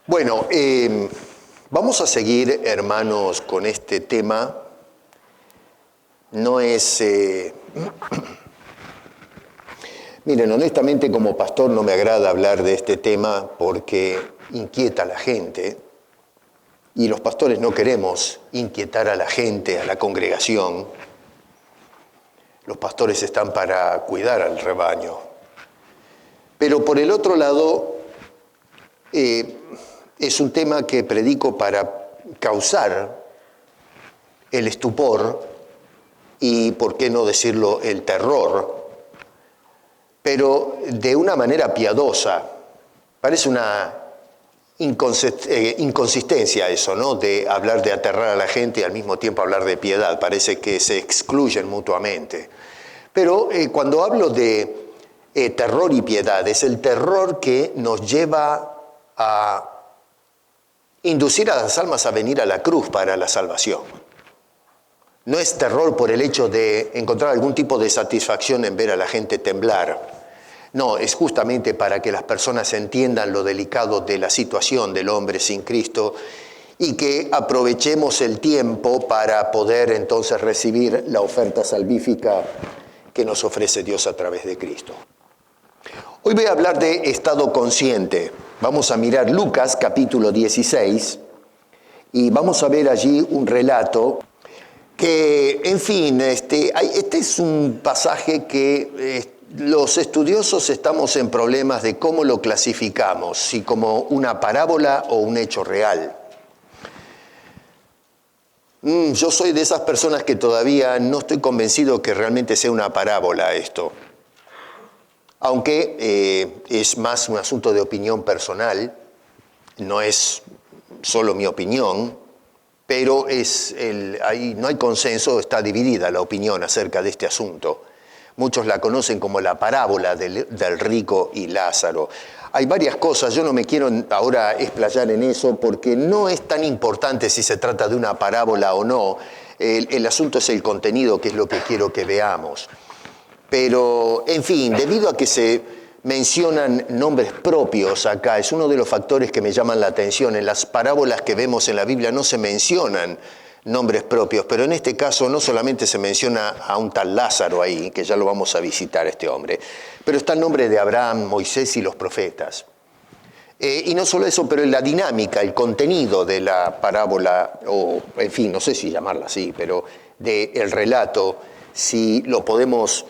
Bueno, vamos a seguir, hermanos, con este tema. No es... Miren, honestamente como pastor no me agrada hablar de este tema porque inquieta a la gente y los pastores no queremos inquietar a la gente, a la congregación. Los pastores están para cuidar al rebaño. Pero por el otro lado, es un tema que predico para causar el estupor y, por qué no decirlo, el terror, pero de una manera piadosa. Parece una inconsistencia eso, ¿no? De hablar de aterrar a la gente y al mismo tiempo hablar de piedad. Parece que se excluyen mutuamente. Pero cuando hablo de terror y piedad, es el terror que nos lleva a inducir a las almas a venir a la cruz para la salvación. No es terror por el hecho de encontrar algún tipo de satisfacción en ver a la gente temblar. No, es justamente para que las personas entiendan lo delicado de la situación del hombre sin Cristo y que aprovechemos el tiempo para poder entonces recibir la oferta salvífica que nos ofrece Dios a través de Cristo. Hoy voy a hablar de estado consciente. Vamos a mirar Lucas capítulo 16 y vamos a ver allí un relato que, en fin, este es un pasaje que los estudiosos estamos en problemas de cómo lo clasificamos, si como una parábola o un hecho real. Yo soy de esas personas que todavía no estoy convencido que realmente sea una parábola esto. Aunque es más un asunto de opinión personal, no es solo mi opinión, pero ahí no hay consenso, está dividida la opinión acerca de este asunto. Muchos la conocen como la parábola del rico y Lázaro. Hay varias cosas, yo no me quiero ahora explayar en eso porque no es tan importante si se trata de una parábola o no. El asunto es el contenido, que es lo que quiero que veamos. Pero, en fin, debido a que se mencionan nombres propios acá, es uno de los factores que me llaman la atención. En las parábolas que vemos en la Biblia no se mencionan nombres propios, pero en este caso no solamente se menciona a un tal Lázaro ahí, que ya lo vamos a visitar este hombre, pero está el nombre de Abraham, Moisés y los profetas. Y no solo eso, pero en la dinámica, el contenido de la parábola, o en fin, no sé si llamarla así, pero del relato, si lo podemos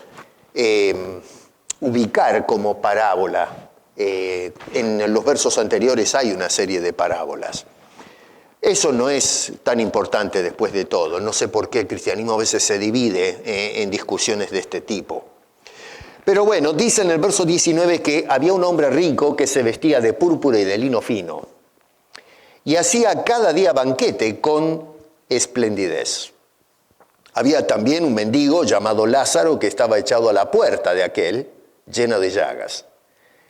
ubicar como parábola. En los versos anteriores hay una serie de parábolas. Eso no es tan importante después de todo. No sé por qué el cristianismo a veces se divide en discusiones de este tipo. Pero bueno, dice en el verso 19 que había un hombre rico que se vestía de púrpura y de lino fino y hacía cada día banquete con esplendidez. Había también un mendigo llamado Lázaro que estaba echado a la puerta de aquel, lleno de llagas,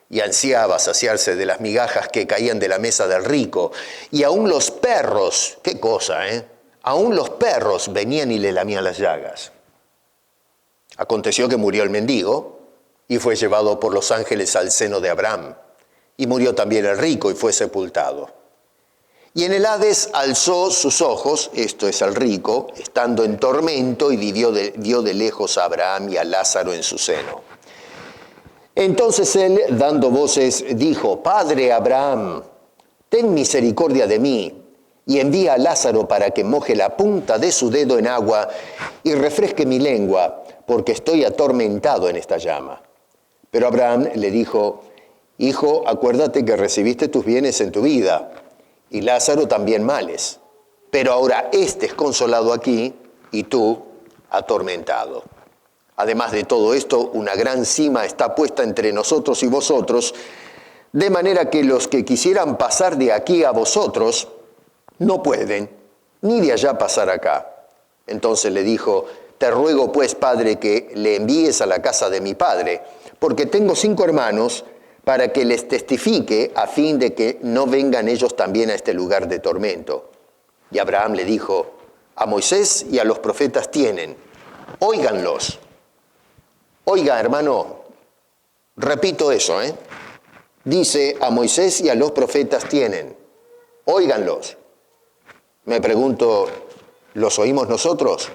y ansiaba saciarse de las migajas que caían de la mesa del rico. Y aún los perros, qué cosa, aún los perros venían y le lamían las llagas. Aconteció que murió el mendigo y fue llevado por los ángeles al seno de Abraham. Y murió también el rico y fue sepultado. Y en el Hades alzó sus ojos, esto es al rico, estando en tormento, y vio de lejos a Abraham y a Lázaro en su seno. Entonces él, dando voces, dijo: Padre Abraham, ten misericordia de mí, y envía a Lázaro para que moje la punta de su dedo en agua y refresque mi lengua, porque estoy atormentado en esta llama. Pero Abraham le dijo: Hijo, acuérdate que recibiste tus bienes en tu vida, y Lázaro también males. Pero ahora éste es consolado aquí, y tú atormentado. Además de todo esto, una gran cima está puesta entre nosotros y vosotros, de manera que los que quisieran pasar de aquí a vosotros no pueden, ni de allá pasar acá. Entonces le dijo: te ruego pues, padre, que le envíes a la casa de mi padre, porque tengo 5 hermanos, para que les testifique, a fin de que no vengan ellos también a este lugar de tormento. Y Abraham le dijo: a Moisés y a los profetas tienen, óiganlos. Oiga, hermano, repito eso, Dice: a Moisés y a los profetas tienen, óiganlos. Me pregunto, ¿los oímos nosotros?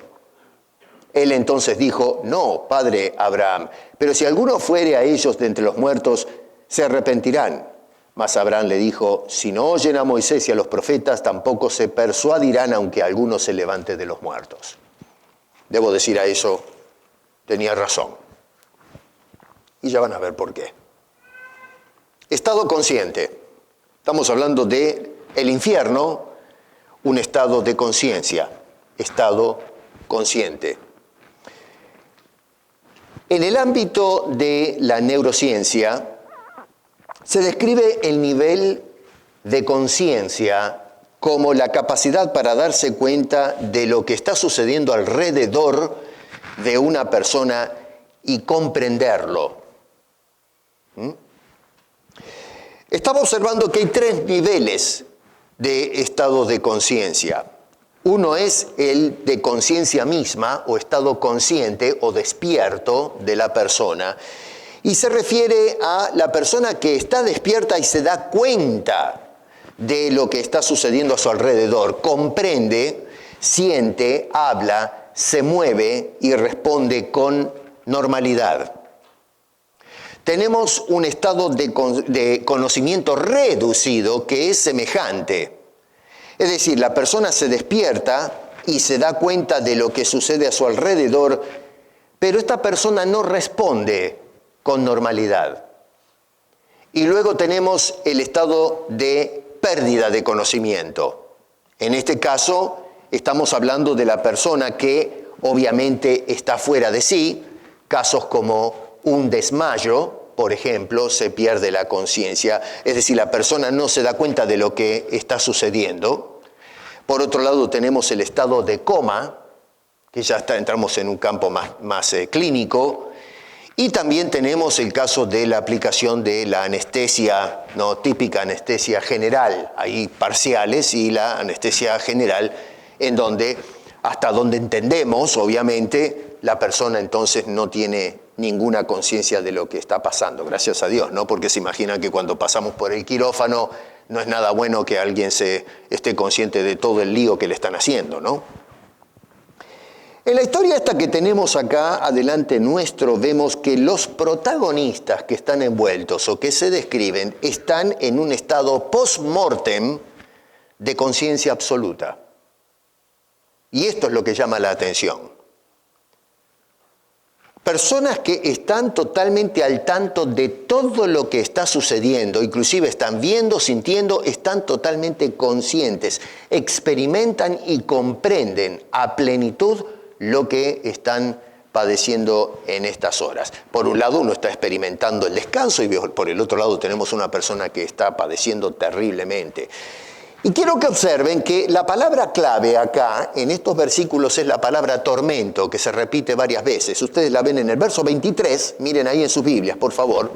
Él entonces dijo: no, padre Abraham, pero si alguno fuere a ellos de entre los muertos, se arrepentirán. Mas Abraham le dijo: si no oyen a Moisés y a los profetas, tampoco se persuadirán, aunque alguno se levante de los muertos. Debo decir a eso, tenía razón. Y ya van a ver por qué. Estado consciente. Estamos hablando de el infierno, un estado de conciencia, estado consciente. En el ámbito de la neurociencia, se describe el nivel de conciencia como la capacidad para darse cuenta de lo que está sucediendo alrededor de una persona y comprenderlo. Estaba observando que hay 3 niveles de estado de conciencia. Uno es el de conciencia misma, o estado consciente o despierto de la persona, y se refiere a la persona que está despierta y se da cuenta de lo que está sucediendo a su alrededor, comprende, siente, habla, se mueve y responde con normalidad. Tenemos un estado de conocimiento reducido que es semejante. Es decir, la persona se despierta y se da cuenta de lo que sucede a su alrededor, pero esta persona no responde con normalidad. Y luego tenemos el estado de pérdida de conocimiento. En este caso, estamos hablando de la persona que obviamente está fuera de sí, casos como un desmayo, por ejemplo, se pierde la conciencia, es decir, la persona no se da cuenta de lo que está sucediendo. Por otro lado, tenemos el estado de coma, que ya entramos en un campo más clínico, y también tenemos el caso de la aplicación de la anestesia, no típica anestesia general. Hay parciales y la anestesia general, en donde, hasta donde entendemos, obviamente, la persona entonces no tiene ninguna conciencia de lo que está pasando, gracias a Dios, ¿no? Porque se imagina que cuando pasamos por el quirófano no es nada bueno que alguien esté consciente de todo el lío que le están haciendo, ¿no? En la historia esta que tenemos acá adelante nuestro, vemos que los protagonistas que están envueltos o que se describen están en un estado post-mortem de conciencia absoluta. Y esto es lo que llama la atención. Personas que están totalmente al tanto de todo lo que está sucediendo, inclusive están viendo, sintiendo, están totalmente conscientes, experimentan y comprenden a plenitud lo que están padeciendo en estas horas. Por un lado uno está experimentando el descanso y por el otro lado tenemos una persona que está padeciendo terriblemente. Y quiero que observen que la palabra clave acá, en estos versículos, es la palabra tormento, que se repite varias veces. Ustedes la ven en el verso 23, miren ahí en sus Biblias, por favor.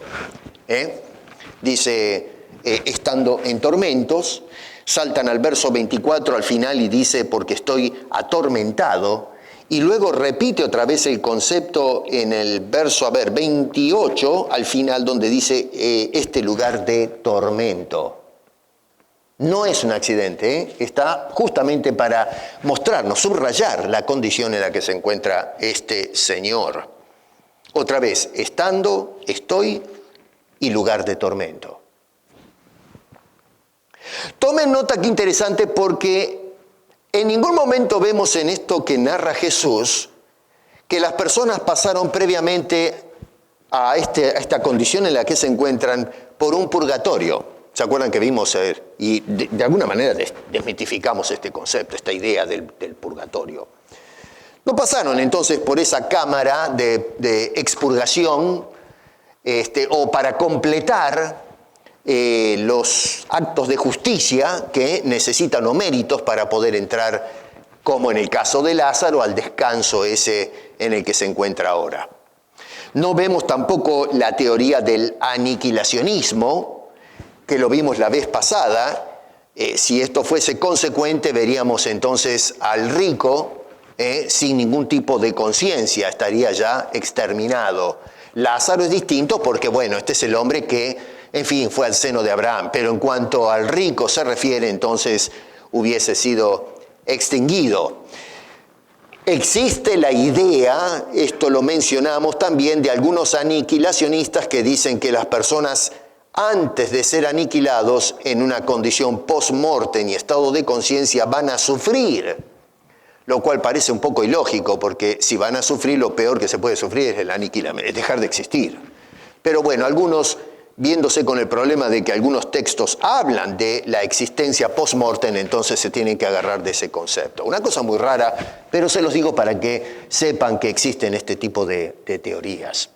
Dice, estando en tormentos, saltan al verso 24 al final y dice, porque estoy atormentado. Y luego repite otra vez el concepto en el verso, 28, al final, donde dice, este lugar de tormento. No es un accidente, está justamente para mostrarnos, subrayar la condición en la que se encuentra este señor. Otra vez, estando, estoy y lugar de tormento. Tomen nota que interesante porque en ningún momento vemos en esto que narra Jesús que las personas pasaron previamente a esta condición en la que se encuentran por un purgatorio. ¿Se acuerdan que vimos y de alguna manera desmitificamos este concepto, esta idea del purgatorio? No pasaron entonces por esa cámara de expurgación o para completar los actos de justicia que necesitan o méritos para poder entrar, como en el caso de Lázaro, al descanso ese en el que se encuentra ahora. No vemos tampoco la teoría del aniquilacionismo, que lo vimos la vez pasada. Si esto fuese consecuente, veríamos entonces al rico sin ningún tipo de conciencia, estaría ya exterminado. Lázaro es distinto porque, bueno, este es el hombre que, en fin, fue al seno de Abraham, pero en cuanto al rico se refiere, entonces hubiese sido extinguido. Existe la idea, esto lo mencionamos también, de algunos aniquilacionistas que dicen que las personas, antes de ser aniquilados en una condición post-mortem y estado de conciencia, van a sufrir, lo cual parece un poco ilógico, porque si van a sufrir, lo peor que se puede sufrir es el aniquilamiento, es dejar de existir. Pero bueno, algunos, viéndose con el problema de que algunos textos hablan de la existencia post-mortem, entonces se tienen que agarrar de ese concepto. Una cosa muy rara, pero se los digo para que sepan que existen este tipo de teorías.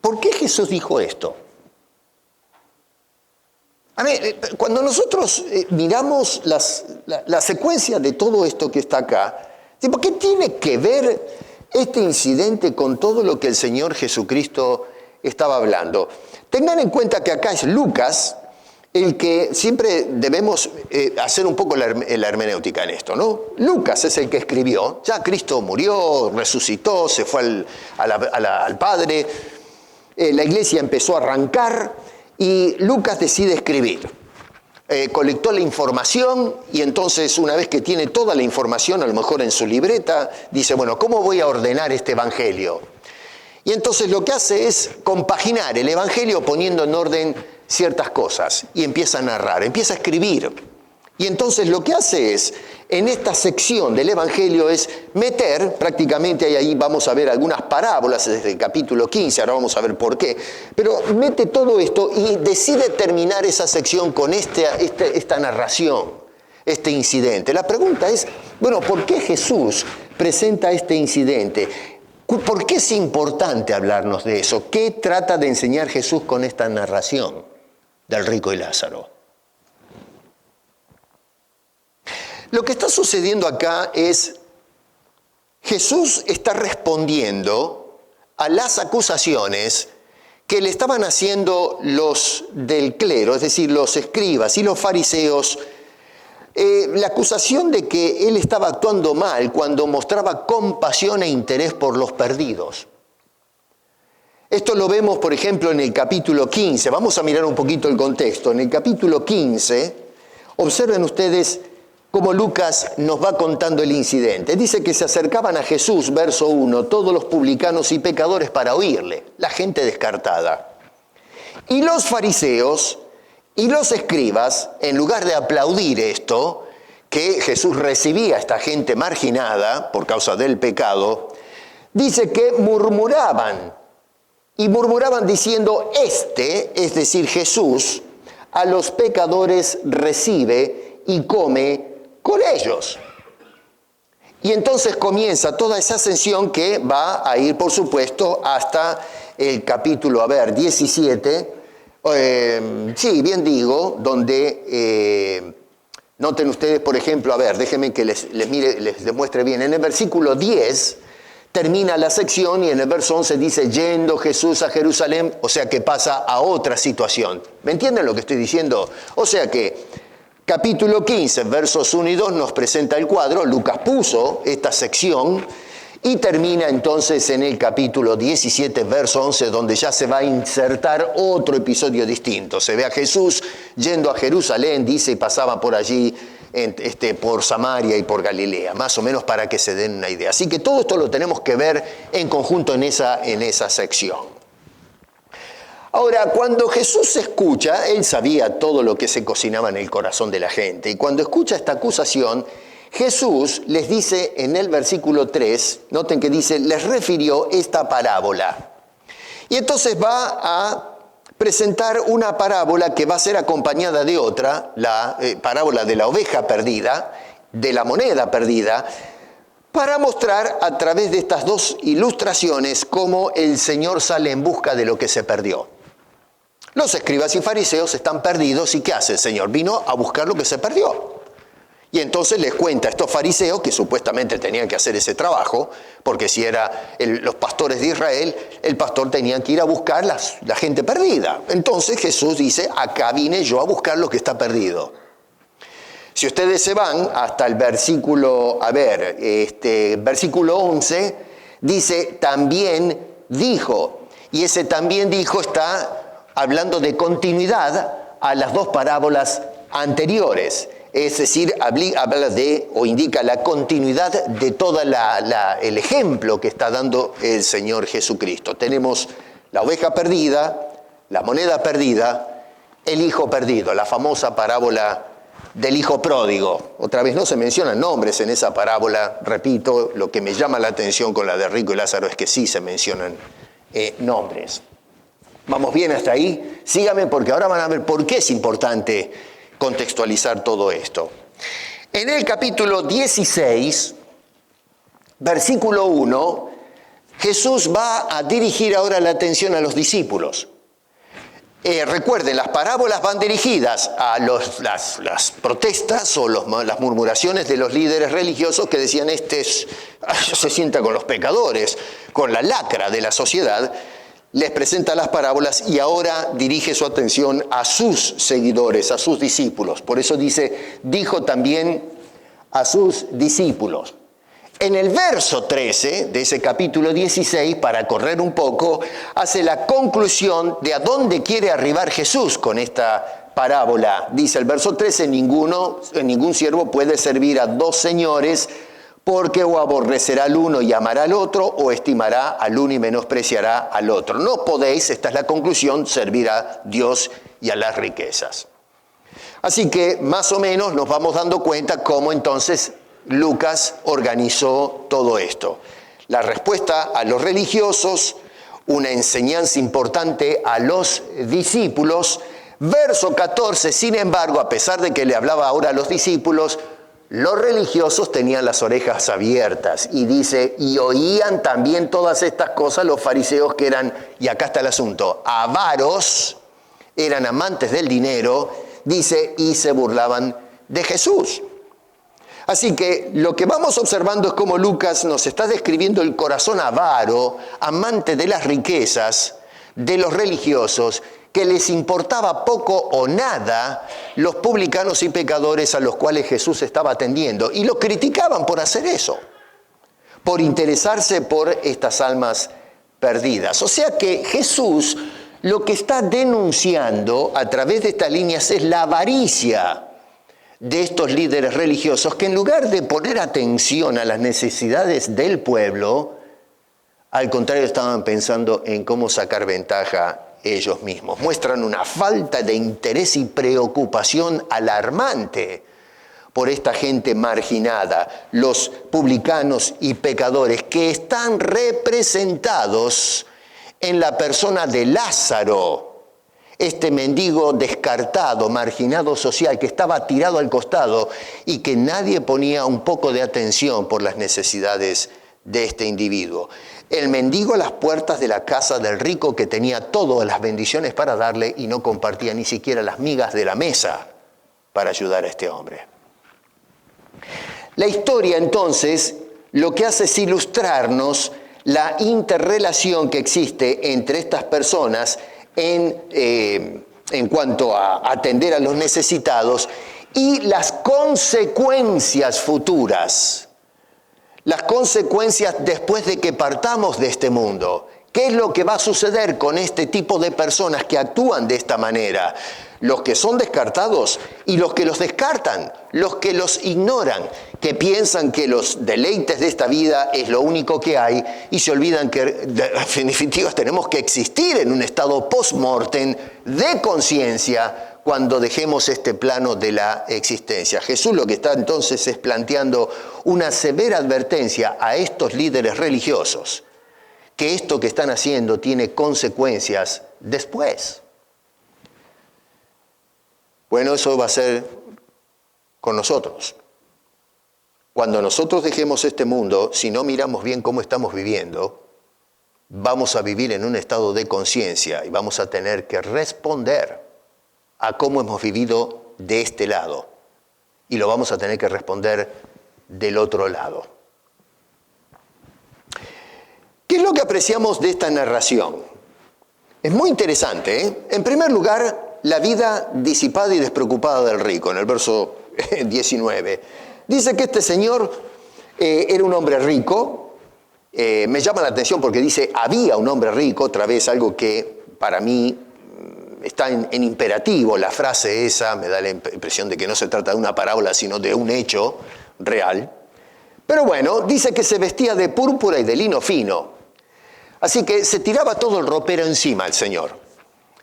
¿Por qué Jesús dijo esto? A ver, cuando nosotros miramos la secuencia de todo esto que está acá, ¿por qué tiene que ver este incidente con todo lo que el Señor Jesucristo estaba hablando? Tengan en cuenta que acá es Lucas el que siempre debemos hacer un poco la hermenéutica en esto, ¿no? Lucas es el que escribió, ya Cristo murió, resucitó, se fue al Padre, la iglesia empezó a arrancar, y Lucas decide escribir. Colectó la información y entonces, una vez que tiene toda la información, a lo mejor en su libreta, dice, bueno, ¿cómo voy a ordenar este evangelio? Y entonces lo que hace es compaginar el evangelio poniendo en orden ciertas cosas y empieza a narrar, empieza a escribir. Y entonces lo que hace es, en esta sección del evangelio, es meter, prácticamente ahí vamos a ver algunas parábolas desde el capítulo 15, ahora vamos a ver por qué, pero mete todo esto y decide terminar esa sección con esta narración, este incidente. La pregunta es, bueno, ¿por qué Jesús presenta este incidente? ¿Por qué es importante hablarnos de eso? ¿Qué trata de enseñar Jesús con esta narración del rico y Lázaro? Lo que está sucediendo acá es, Jesús está respondiendo a las acusaciones que le estaban haciendo los del clero, es decir, los escribas y los fariseos, la acusación de que él estaba actuando mal cuando mostraba compasión e interés por los perdidos. Esto lo vemos, por ejemplo, en el capítulo 15. Vamos a mirar un poquito el contexto. En el capítulo 15, observen ustedes cómo Lucas nos va contando el incidente. Dice que se acercaban a Jesús, verso 1, todos los publicanos y pecadores para oírle, la gente descartada. Y los fariseos y los escribas, en lugar de aplaudir esto, que Jesús recibía a esta gente marginada por causa del pecado, dice que murmuraban. Y murmuraban diciendo, es decir, Jesús, a los pecadores recibe y come con ellos. Y entonces comienza toda esa ascensión que va a ir, por supuesto, hasta el capítulo, 17, donde, noten ustedes, por ejemplo, déjenme que les demuestre bien, en el versículo 10 termina la sección y en el verso 11 dice, yendo Jesús a Jerusalén, o sea que pasa a otra situación. ¿Me entienden lo que estoy diciendo? O sea que capítulo 15, versos 1 y 2 nos presenta el cuadro, Lucas puso esta sección y termina entonces en el capítulo 17, verso 11, donde ya se va a insertar otro episodio distinto. Se ve a Jesús yendo a Jerusalén, dice, y pasaba por allí, por Samaria y por Galilea, más o menos para que se den una idea. Así que todo esto lo tenemos que ver en conjunto en esa sección. Ahora, cuando Jesús escucha, él sabía todo lo que se cocinaba en el corazón de la gente, y cuando escucha esta acusación, Jesús les dice en el versículo 3, noten que dice, les refirió esta parábola. Y entonces va a presentar una parábola que va a ser acompañada de otra, la parábola de la oveja perdida, de la moneda perdida, para mostrar a través de estas dos ilustraciones cómo el Señor sale en busca de lo que se perdió. Los escribas y fariseos están perdidos, ¿y qué hace el Señor? Vino a buscar lo que se perdió. Y entonces les cuenta a estos fariseos, que supuestamente tenían que hacer ese trabajo, porque si eran los pastores de Israel, el pastor tenía que ir a buscar la gente perdida. Entonces Jesús dice, acá vine yo a buscar lo que está perdido. Si ustedes se van hasta el versículo, versículo 11, dice, también dijo. Y ese también dijo está hablando de continuidad a las dos parábolas anteriores. Es decir, habla de o indica la continuidad de todo el ejemplo que está dando el Señor Jesucristo. Tenemos la oveja perdida, la moneda perdida, el hijo perdido, la famosa parábola del hijo pródigo. Otra vez no se mencionan nombres en esa parábola, repito, lo que me llama la atención con la de Rico y Lázaro es que sí se mencionan nombres. ¿Vamos bien hasta ahí? Síganme porque ahora van a ver por qué es importante contextualizar todo esto. En el capítulo 16, versículo 1, Jesús va a dirigir ahora la atención a los discípulos. Recuerden, las parábolas van dirigidas a las protestas o las murmuraciones de los líderes religiosos que decían, se sienta con los pecadores, con la lacra de la sociedad. Les presenta las parábolas y ahora dirige su atención a sus seguidores, a sus discípulos. Por eso dijo también a sus discípulos. En el verso 13 de ese capítulo 16, para correr un poco, hace la conclusión de a dónde quiere arribar Jesús con esta parábola. Dice el verso 13, ningún siervo puede servir a dos señores, porque o aborrecerá al uno y amará al otro, o estimará al uno y menospreciará al otro. No podéis, esta es la conclusión, servir a Dios y a las riquezas. Así que más o menos nos vamos dando cuenta cómo entonces Lucas organizó todo esto. La respuesta a los religiosos, una enseñanza importante a los discípulos. Verso 14, sin embargo, a pesar de que le hablaba ahora a los discípulos, los religiosos tenían las orejas abiertas y dice, y oían también todas estas cosas los fariseos que eran, y acá está el asunto, avaros, eran amantes del dinero, dice, y se burlaban de Jesús. Así que lo que vamos observando es cómo Lucas nos está describiendo el corazón avaro, amante de las riquezas, de los religiosos, que les importaba poco o nada los publicanos y pecadores a los cuales Jesús estaba atendiendo. Y lo criticaban por hacer eso, por interesarse por estas almas perdidas. O sea que Jesús lo que está denunciando a través de estas líneas es la avaricia de estos líderes religiosos que en lugar de poner atención a las necesidades del pueblo, al contrario estaban pensando en cómo sacar ventaja ellos mismos. Muestran una falta de interés y preocupación alarmante por esta gente marginada, los publicanos y pecadores, que están representados en la persona de Lázaro, este mendigo descartado, marginado social, que estaba tirado al costado y que nadie ponía un poco de atención por las necesidades de este individuo. El mendigo a las puertas de la casa del rico que tenía todas las bendiciones para darle y no compartía ni siquiera las migas de la mesa para ayudar a este hombre. La historia entonces lo que hace es ilustrarnos la interrelación que existe entre estas personas en cuanto a atender a los necesitados y las consecuencias futuras. Las consecuencias después de que partamos de este mundo. ¿Qué es lo que va a suceder con este tipo de personas que actúan de esta manera? Los que son descartados y los que los descartan, los que los ignoran, que piensan que los deleites de esta vida es lo único que hay y se olvidan que en definitiva tenemos que existir en un estado post-mortem de conciencia cuando dejemos este plano de la existencia. Jesús lo que está entonces es planteando una severa advertencia a estos líderes religiosos, que esto que están haciendo tiene consecuencias después. Bueno, eso va a ser con nosotros. Cuando nosotros dejemos este mundo, si no miramos bien cómo estamos viviendo, vamos a vivir en un estado de conciencia y vamos a tener que responder a cómo hemos vivido de este lado. Y lo vamos a tener que responder del otro lado. ¿Qué es lo que apreciamos de esta narración? Es muy interesante, ¿eh? En primer lugar, la vida disipada y despreocupada del rico, en el verso 19. Dice que este señor era un hombre rico. Me llama la atención porque dice, había un hombre rico, otra vez algo que para mí está en imperativo. La frase esa me da la impresión de que no se trata de una parábola, sino de un hecho real. Pero bueno, dice que se vestía de púrpura y de lino fino. Así que se tiraba todo el ropero encima el señor.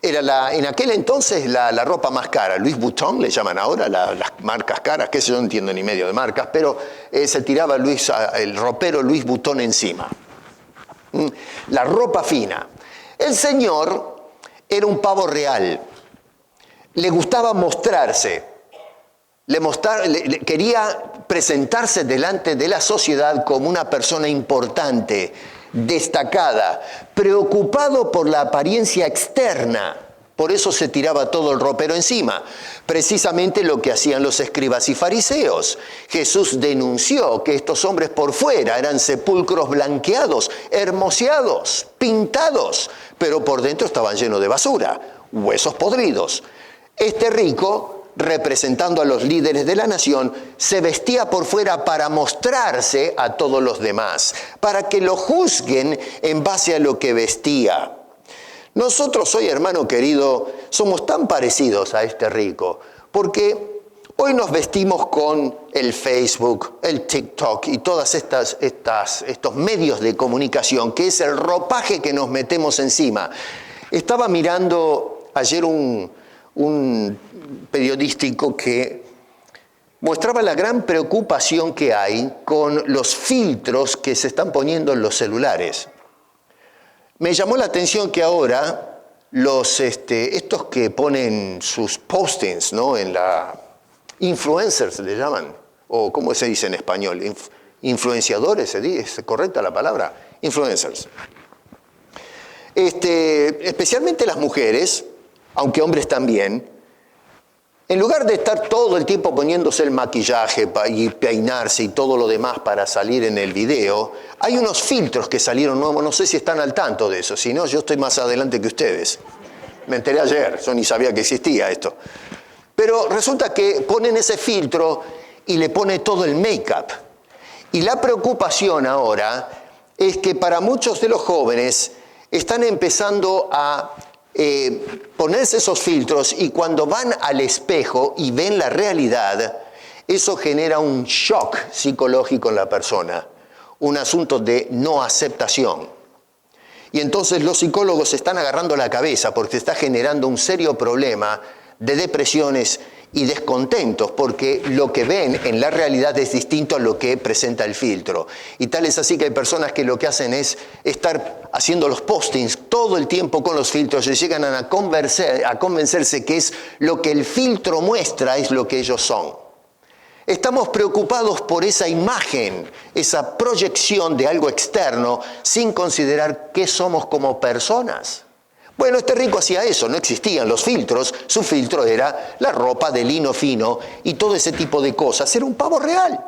Era en aquel entonces la ropa más cara. Louis Vuitton le llaman ahora, las marcas caras, que yo no entiendo ni medio de marcas, pero se tiraba el ropero Louis Vuitton encima. La ropa fina. El señor era un pavo real. Le gustaba mostrarse. Quería presentarse delante de la sociedad como una persona importante, destacada, preocupado por la apariencia externa. Por eso se tiraba todo el ropero encima. Precisamente lo que hacían los escribas y fariseos. Jesús denunció que estos hombres por fuera eran sepulcros blanqueados, hermoseados, pintados, pero por dentro estaban llenos de basura, huesos podridos. Este rico, representando a los líderes de la nación, se vestía por fuera para mostrarse a todos los demás, para que lo juzguen en base a lo que vestía. Nosotros hoy, hermano querido, somos tan parecidos a este rico, porque hoy nos vestimos con el Facebook, el TikTok y todos estos medios de comunicación, que es el ropaje que nos metemos encima. Estaba mirando ayer un periodístico que mostraba la gran preocupación que hay con los filtros que se están poniendo en los celulares. Me llamó la atención que ahora estos que ponen sus postings, ¿no? En la influencers le llaman, o ¿cómo se dice en español? Influenciadores, ¿es correcta la palabra? Influencers. Especialmente las mujeres, aunque hombres también, en lugar de estar todo el tiempo poniéndose el maquillaje y peinarse y todo lo demás para salir en el video, hay unos filtros que salieron nuevos, no sé si están al tanto de eso, si no, yo estoy más adelante que ustedes. Me enteré ayer, yo ni sabía que existía esto. Pero resulta que ponen ese filtro y le pone todo el make-up. Y la preocupación ahora es que para muchos de los jóvenes están empezando a ponerse esos filtros y cuando van al espejo y ven la realidad, eso genera un shock psicológico en la persona, un asunto de no aceptación. Y entonces los psicólogos se están agarrando la cabeza porque está generando un serio problema de depresiones y descontentos, porque lo que ven en la realidad es distinto a lo que presenta el filtro. Y tal es así que hay personas que lo que hacen es estar haciendo los postings todo el tiempo con los filtros y llegan a convencerse que es lo que el filtro muestra es lo que ellos son. Estamos preocupados por esa imagen, esa proyección de algo externo, sin considerar qué somos como personas. Bueno, este rico hacía eso, no existían los filtros, su filtro era la ropa de lino fino y todo ese tipo de cosas, era un pavo real.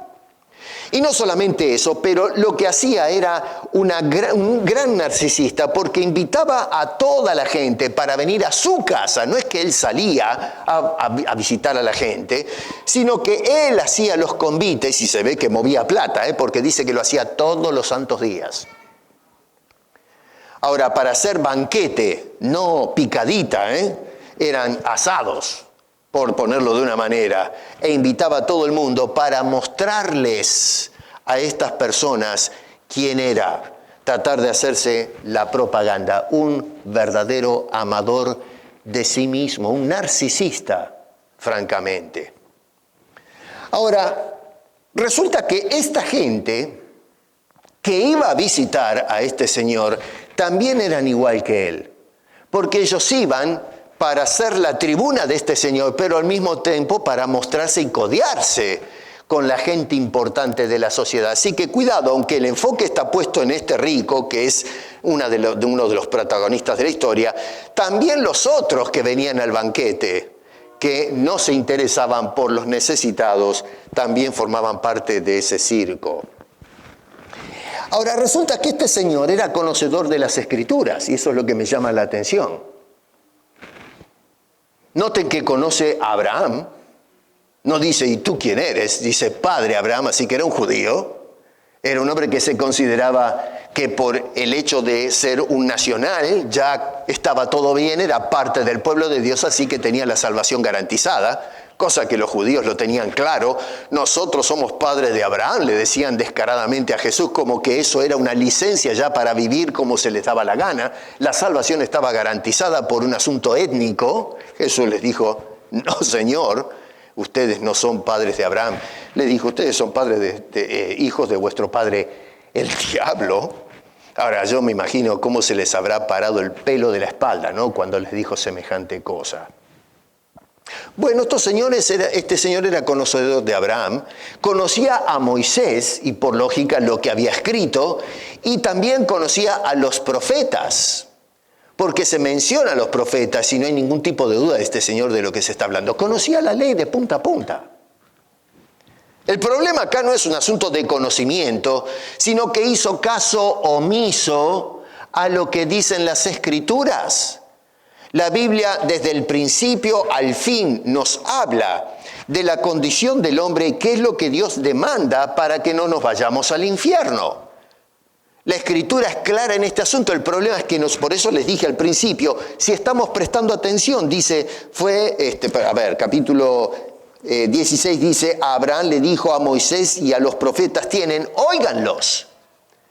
Y no solamente eso, pero lo que hacía era un gran narcisista porque invitaba a toda la gente para venir a su casa. No es que él salía a visitar a la gente, sino que él hacía los convites y se ve que movía plata, porque dice que lo hacía todos los santos días. Ahora, para hacer banquete, no picadita, eran asados, por ponerlo de una manera, e invitaba a todo el mundo para mostrarles a estas personas quién era, tratar de hacerse la propaganda, un verdadero amador de sí mismo, un narcisista, francamente. Ahora, resulta que esta gente que iba a visitar a este señor también eran igual que él, porque ellos iban para ser la tribuna de este señor, pero al mismo tiempo para mostrarse y codearse con la gente importante de la sociedad. Así que cuidado, aunque el enfoque está puesto en este rico, que es uno de los protagonistas de la historia, también los otros que venían al banquete, que no se interesaban por los necesitados, también formaban parte de ese circo. Ahora, resulta que este señor era conocedor de las Escrituras, y eso es lo que me llama la atención. Noten que conoce a Abraham. No dice, ¿y tú quién eres? Dice, padre Abraham, así que era un judío. Era un hombre que se consideraba que por el hecho de ser un nacional ya estaba todo bien, era parte del pueblo de Dios, así que tenía la salvación garantizada, cosa que los judíos lo tenían claro. Nosotros somos padres de Abraham, le decían descaradamente a Jesús, como que eso era una licencia ya para vivir como se les daba la gana. La salvación estaba garantizada por un asunto étnico. Jesús les dijo, no señor, ustedes no son padres de Abraham. Le dijo, ustedes son padres hijos de vuestro padre, el diablo. Ahora, yo me imagino cómo se les habrá parado el pelo de la espalda, ¿no? Cuando les dijo semejante cosa. Bueno, este señor era conocedor de Abraham, conocía a Moisés, y por lógica lo que había escrito, y también conocía a los profetas. Porque se menciona a los profetas y no hay ningún tipo de duda de este señor de lo que se está hablando. Conocía la ley de punta a punta. El problema acá no es un asunto de conocimiento, sino que hizo caso omiso a lo que dicen las Escrituras. La Biblia desde el principio al fin nos habla de la condición del hombre y qué es lo que Dios demanda para que no nos vayamos al infierno. La Escritura es clara en este asunto. El problema es que por eso les dije al principio, si estamos prestando atención, dice, capítulo 16 dice, a Abraham le dijo a Moisés y a los profetas óiganlos.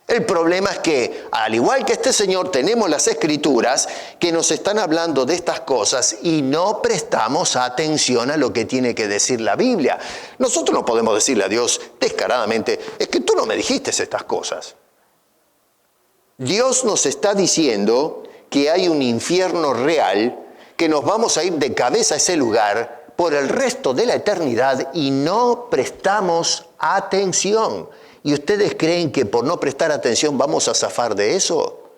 El problema es que, al igual que este señor, tenemos las Escrituras que nos están hablando de estas cosas y no prestamos atención a lo que tiene que decir la Biblia. Nosotros no podemos decirle a Dios descaradamente, es que tú no me dijiste estas cosas. Dios nos está diciendo que hay un infierno real, que nos vamos a ir de cabeza a ese lugar por el resto de la eternidad y no prestamos atención. ¿Y ustedes creen que por no prestar atención vamos a zafar de eso?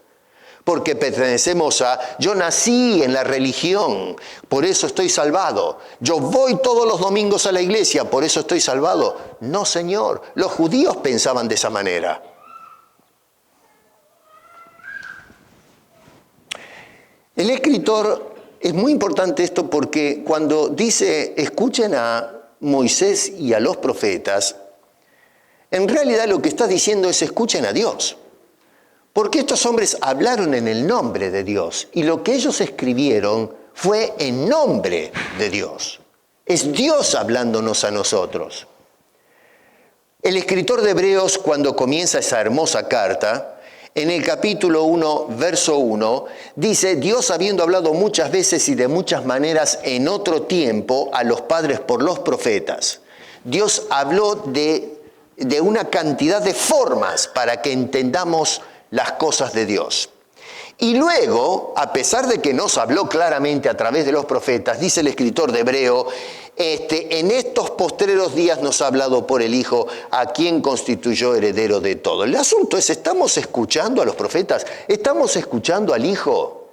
Porque pertenecemos yo nací en la religión, por eso estoy salvado. Yo voy todos los domingos a la iglesia, por eso estoy salvado. No, señor, los judíos pensaban de esa manera. El escritor, es muy importante esto porque cuando dice escuchen a Moisés y a los profetas, en realidad lo que está diciendo es escuchen a Dios. Porque estos hombres hablaron en el nombre de Dios y lo que ellos escribieron fue en nombre de Dios. Es Dios hablándonos a nosotros. El escritor de Hebreos, cuando comienza esa hermosa carta, en el capítulo 1, verso 1, dice, Dios habiendo hablado muchas veces y de muchas maneras en otro tiempo a los padres por los profetas. Dios habló de una cantidad de formas para que entendamos las cosas de Dios. Y luego, a pesar de que nos habló claramente a través de los profetas, dice el escritor de Hebreo, en estos postreros días nos ha hablado por el Hijo, a quien constituyó heredero de todo. El asunto es, ¿estamos escuchando a los profetas? ¿Estamos escuchando al Hijo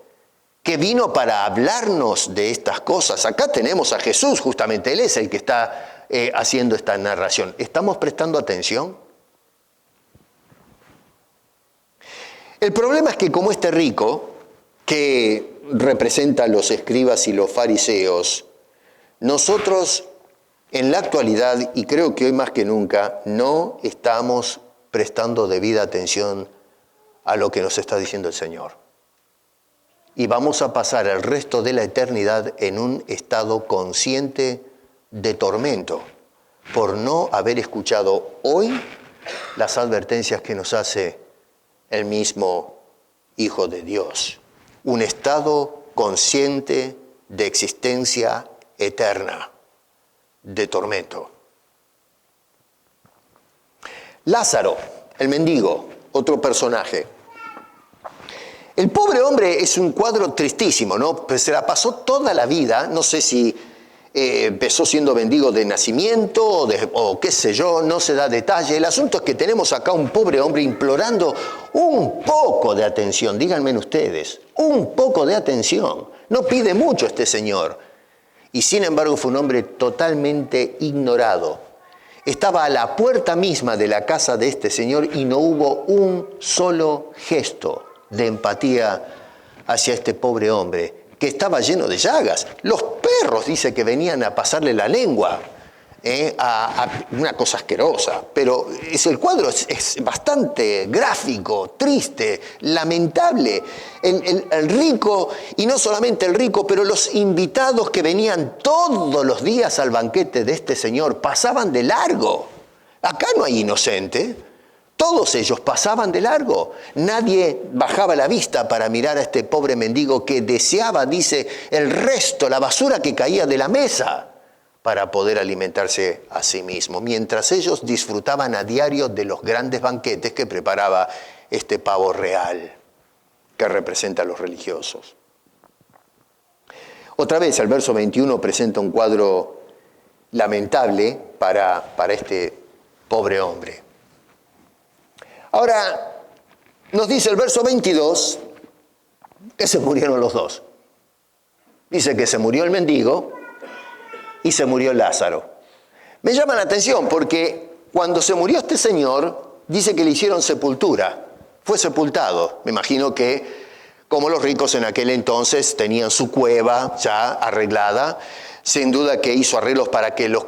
que vino para hablarnos de estas cosas? Acá tenemos a Jesús, justamente, Él es el que está haciendo esta narración. ¿Estamos prestando atención? El problema es que como este rico, que representa a los escribas y los fariseos, nosotros en la actualidad, y creo que hoy más que nunca, no estamos prestando debida atención a lo que nos está diciendo el Señor. Y vamos a pasar el resto de la eternidad en un estado consciente de tormento por no haber escuchado hoy las advertencias que nos hace el mismo Hijo de Dios. Un estado consciente de existencia eterna, de tormento. Lázaro, el mendigo, otro personaje. El pobre hombre es un cuadro tristísimo, ¿no? Pues se la pasó toda la vida, no sé si empezó siendo mendigo de nacimiento o qué sé yo, no se da detalle. El asunto es que tenemos acá un pobre hombre implorando un poco de atención, díganme ustedes, un poco de atención. No pide mucho este señor. Y sin embargo fue un hombre totalmente ignorado. Estaba a la puerta misma de la casa de este señor y no hubo un solo gesto de empatía hacia este pobre hombre, que estaba lleno de llagas. Los perros, dice, que venían a pasarle la lengua, a una cosa asquerosa. Pero el cuadro es bastante gráfico, triste, lamentable. El rico, y no solamente el rico, pero los invitados que venían todos los días al banquete de este señor pasaban de largo. Acá no hay inocente. Todos ellos pasaban de largo. Nadie bajaba la vista para mirar a este pobre mendigo que deseaba, dice, el resto, la basura que caía de la mesa para poder alimentarse a sí mismo, mientras ellos disfrutaban a diario de los grandes banquetes que preparaba este pavo real que representa a los religiosos. Otra vez, el verso 21 presenta un cuadro lamentable para este pobre hombre. Ahora, nos dice el verso 22 que se murieron los dos. Dice que se murió el mendigo y se murió Lázaro. Me llama la atención porque cuando se murió este señor, dice que le hicieron sepultura. Fue sepultado. Me imagino que, como los ricos en aquel entonces tenían su cueva ya arreglada, sin duda que hizo arreglos para que los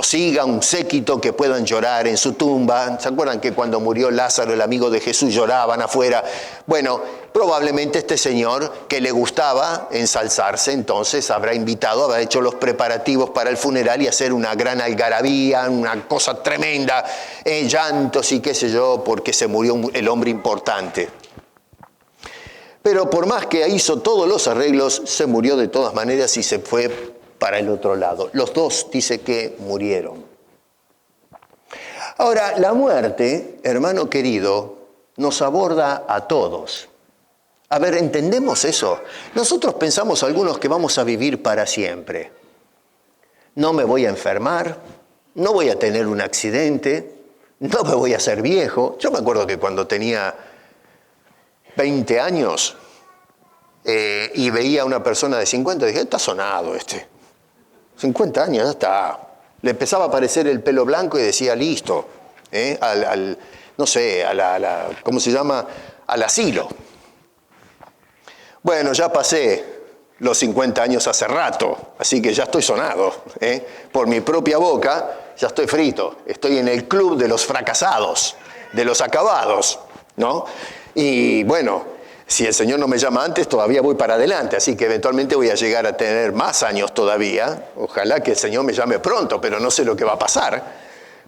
siga un séquito que puedan llorar en su tumba. ¿Se acuerdan que cuando murió Lázaro, el amigo de Jesús, lloraban afuera? Bueno, probablemente este señor, que le gustaba ensalzarse, entonces habrá invitado, habrá hecho los preparativos para el funeral y hacer una gran algarabía, una cosa tremenda, llantos y qué sé yo, porque se murió el hombre importante. Pero por más que hizo todos los arreglos, se murió de todas maneras y se fue para el otro lado. Los dos dice que murieron. Ahora, la muerte, hermano querido, nos aborda a todos. A ver, ¿entendemos eso? Nosotros pensamos algunos que vamos a vivir para siempre. No me voy a enfermar, no voy a tener un accidente, no me voy a hacer viejo. Yo me acuerdo que cuando tenía 20 años y veía a una persona de 50, dije, está sonado este. 50 años, ya está. Le empezaba a aparecer el pelo blanco y decía, listo, no sé, ¿cómo se llama? Al asilo. Bueno, ya pasé los 50 años hace rato, así que ya estoy sonado. Por mi propia boca, ya estoy frito. Estoy en el club de los fracasados, de los acabados, ¿no? Y bueno, si el Señor no me llama antes, todavía voy para adelante, así que eventualmente voy a llegar a tener más años todavía. Ojalá que el Señor me llame pronto, pero no sé lo que va a pasar.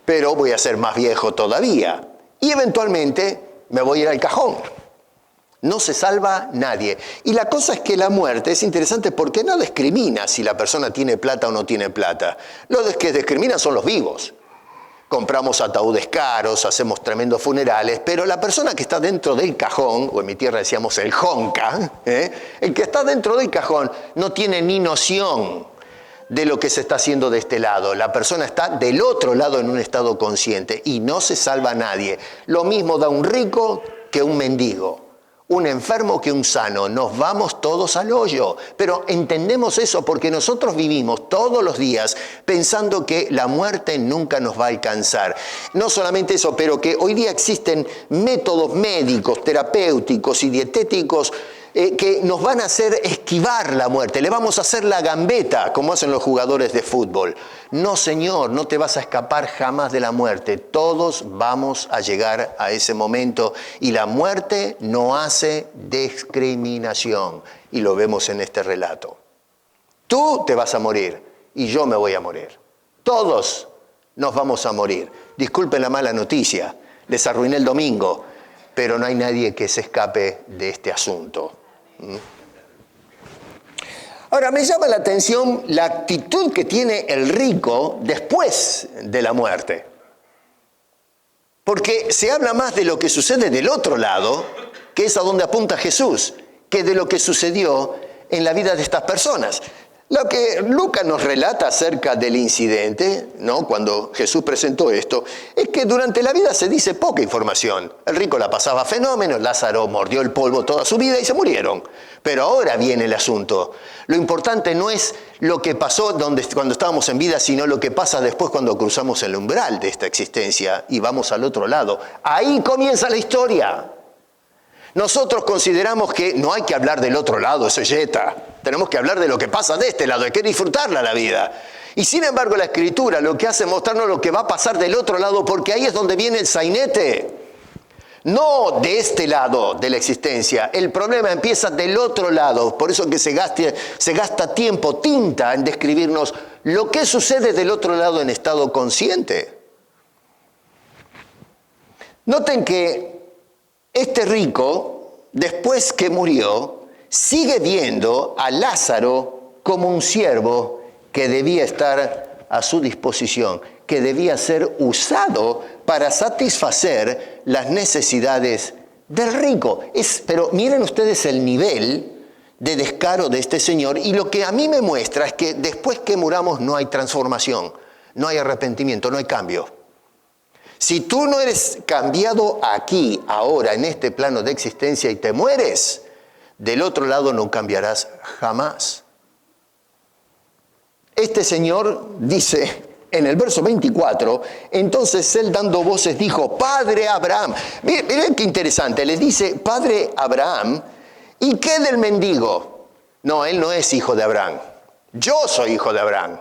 Pero voy a ser más viejo todavía. Y eventualmente me voy a ir al cajón. No se salva nadie. Y la cosa es que la muerte es interesante porque no discrimina si la persona tiene plata o no tiene plata. Los que discriminan son los vivos. Compramos ataúdes caros, hacemos tremendos funerales, pero la persona que está dentro del cajón, o en mi tierra decíamos el jonca, el que está dentro del cajón no tiene ni noción de lo que se está haciendo de este lado. La persona está del otro lado en un estado consciente y no se salva a nadie. Lo mismo da un rico que un mendigo. Un enfermo que un sano, nos vamos todos al hoyo. Pero entendemos eso porque nosotros vivimos todos los días pensando que la muerte nunca nos va a alcanzar. No solamente eso, pero que hoy día existen métodos médicos, terapéuticos y dietéticos que nos van a hacer esquivar la muerte. Le vamos a hacer la gambeta, como hacen los jugadores de fútbol. No, señor, no te vas a escapar jamás de la muerte. Todos vamos a llegar a ese momento y la muerte no hace discriminación. Y lo vemos en este relato. Tú te vas a morir y yo me voy a morir. Todos nos vamos a morir. Disculpen la mala noticia, les arruiné el domingo, pero no hay nadie que se escape de este asunto. Ahora, me llama la atención la actitud que tiene el rico después de la muerte. Porque se habla más de lo que sucede del otro lado, que es a donde apunta Jesús. que de lo que sucedió en la vida de estas personas. Lo que Lucas nos relata acerca del incidente, ¿no?, cuando Jesús presentó esto, es que durante la vida se dice poca información. El rico la pasaba fenómeno, Lázaro mordió el polvo toda su vida y se murieron. Pero ahora viene el asunto. Lo importante no es lo que pasó cuando estábamos en vida, sino lo que pasa después cuando cruzamos el umbral de esta existencia y vamos al otro lado. Ahí comienza la historia. Nosotros consideramos que no hay que hablar del otro lado, eso es yeta. Tenemos que hablar de lo que pasa de este lado, hay que disfrutarla la vida. Y sin embargo la Escritura lo que hace es mostrarnos lo que va a pasar del otro lado, porque ahí es donde viene el sainete. No de este lado de la existencia. El problema empieza del otro lado. Por eso que se gasta tiempo, tinta en describirnos lo que sucede del otro lado en estado consciente. Noten que este rico, después que murió, sigue viendo a Lázaro como un siervo que debía estar a su disposición, que debía ser usado para satisfacer las necesidades del rico. Pero miren ustedes el nivel de descaro de este señor, y lo que a mí me muestra es que después que muramos no hay transformación, no hay arrepentimiento, no hay cambio. Si tú no eres cambiado aquí, ahora, en este plano de existencia y te mueres, del otro lado no cambiarás jamás. Este señor dice en el verso 24, entonces él dando voces dijo, Padre Abraham. Miren qué interesante, le dice, Padre Abraham, ¿y qué del mendigo? No, él no es hijo de Abraham. Yo soy hijo de Abraham.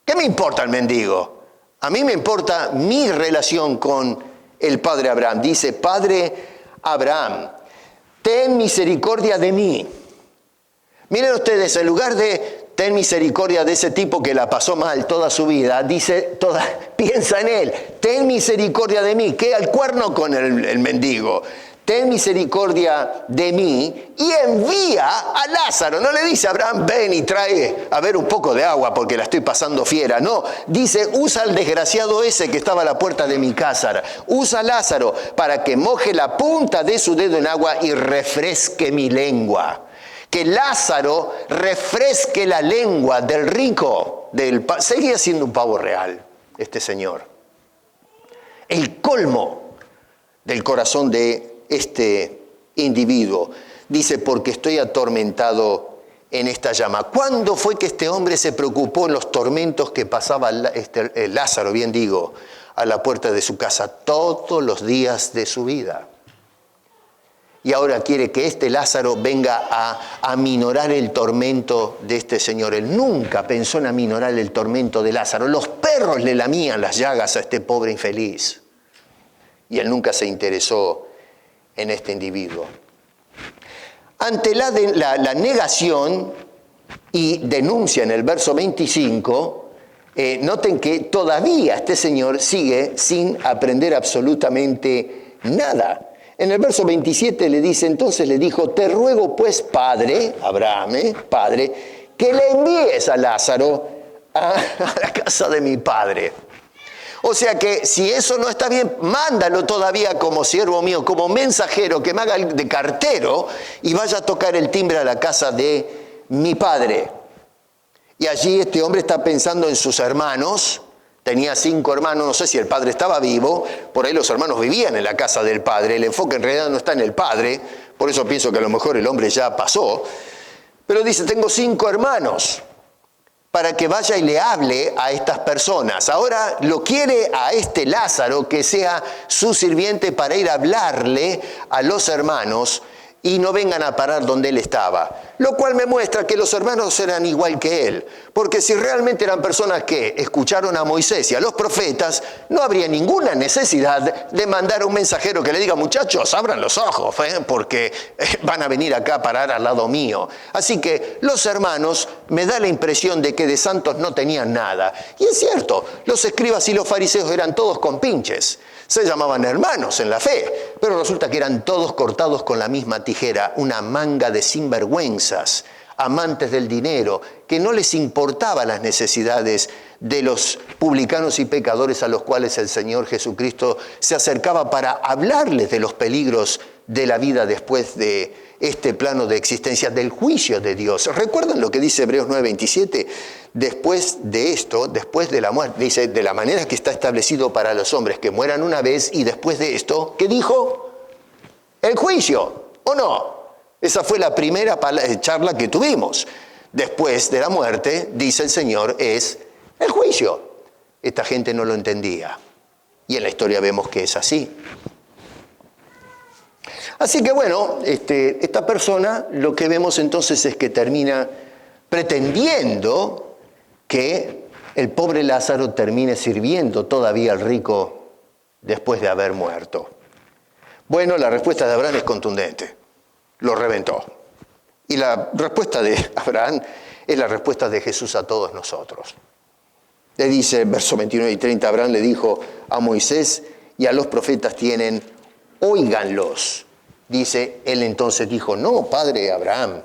¿Qué me importa el mendigo? A mí me importa mi relación con el Padre Abraham. Dice, Padre Abraham, ten misericordia de mí. Miren ustedes, en lugar de ten misericordia de ese tipo que la pasó mal toda su vida, piensa en él, ten misericordia de mí, que al cuerno con el mendigo. Ten misericordia de mí y envía a Lázaro. No le dice a Abraham, ven y trae a ver un poco de agua porque la estoy pasando fiera. No, dice, usa al desgraciado ese que estaba a la puerta de mi casa. Usa a Lázaro para que moje la punta de su dedo en agua y refresque mi lengua. Que Lázaro refresque la lengua del rico. Seguía siendo un pavo real este señor. El colmo del corazón de este individuo. Dice, porque estoy atormentado en esta llama. ¿Cuándo fue que este hombre se preocupó en los tormentos que pasaba Lázaro, bien digo, a la puerta de su casa? Todos los días de su vida. Y ahora quiere que este Lázaro venga a aminorar el tormento de este señor. Él nunca pensó en aminorar el tormento de Lázaro. Los perros le lamían las llagas a este pobre infeliz. Y él nunca se interesó en este individuo. Ante la negación y denuncia en el verso 25, noten que todavía este señor sigue sin aprender absolutamente nada. En el verso 27 le dice, entonces le dijo, te ruego pues, padre, Abraham, padre, que le envíes a Lázaro a la casa de mi padre. O sea que si eso no está bien, mándalo todavía como siervo mío, como mensajero, que me haga de cartero y vaya a tocar el timbre a la casa de mi padre. Y allí este hombre está pensando en sus hermanos. Tenía 5 hermanos, no sé si el padre estaba vivo, por ahí los hermanos vivían en la casa del padre. El enfoque en realidad no está en el padre, por eso pienso que a lo mejor el hombre ya pasó. Pero dice, tengo 5 hermanos. Para que vaya y le hable a estas personas. Ahora lo quiere a este Lázaro que sea su sirviente para ir a hablarle a los hermanos y no vengan a parar donde él estaba. Lo cual me muestra que los hermanos eran igual que él. Porque si realmente eran personas que escucharon a Moisés y a los profetas, no habría ninguna necesidad de mandar a un mensajero que le diga, muchachos, abran los ojos, porque van a venir acá a parar al lado mío. Así que los hermanos me da la impresión de que de santos no tenían nada. Y es cierto, los escribas y los fariseos eran todos compinches. Se llamaban hermanos en la fe, pero resulta que eran todos cortados con la misma tijera, una manga de sinvergüenzas, amantes del dinero, que no les importaban las necesidades de los publicanos y pecadores a los cuales el Señor Jesucristo se acercaba para hablarles de los peligros de la vida después de este plano de existencia, del juicio de Dios. ¿Recuerdan lo que dice Hebreos 9:27? Después de esto, después de la muerte, dice, de la manera que está establecido para los hombres, que mueran una vez, y después de esto, ¿qué dijo? El juicio, ¿o no? Esa fue la primera charla que tuvimos. Después de la muerte, dice el Señor, es el juicio. Esta gente no lo entendía. Y en la historia vemos que es así. Así que bueno, esta persona lo que vemos entonces es que termina pretendiendo que el pobre Lázaro termine sirviendo todavía al rico después de haber muerto. Bueno, la respuesta de Abraham es contundente. Lo reventó. Y la respuesta de Abraham es la respuesta de Jesús a todos nosotros. Le dice, versos 29 y 30, Abraham le dijo a Moisés y a los profetas tienen, óiganlos. Dice, él entonces dijo, no, padre Abraham,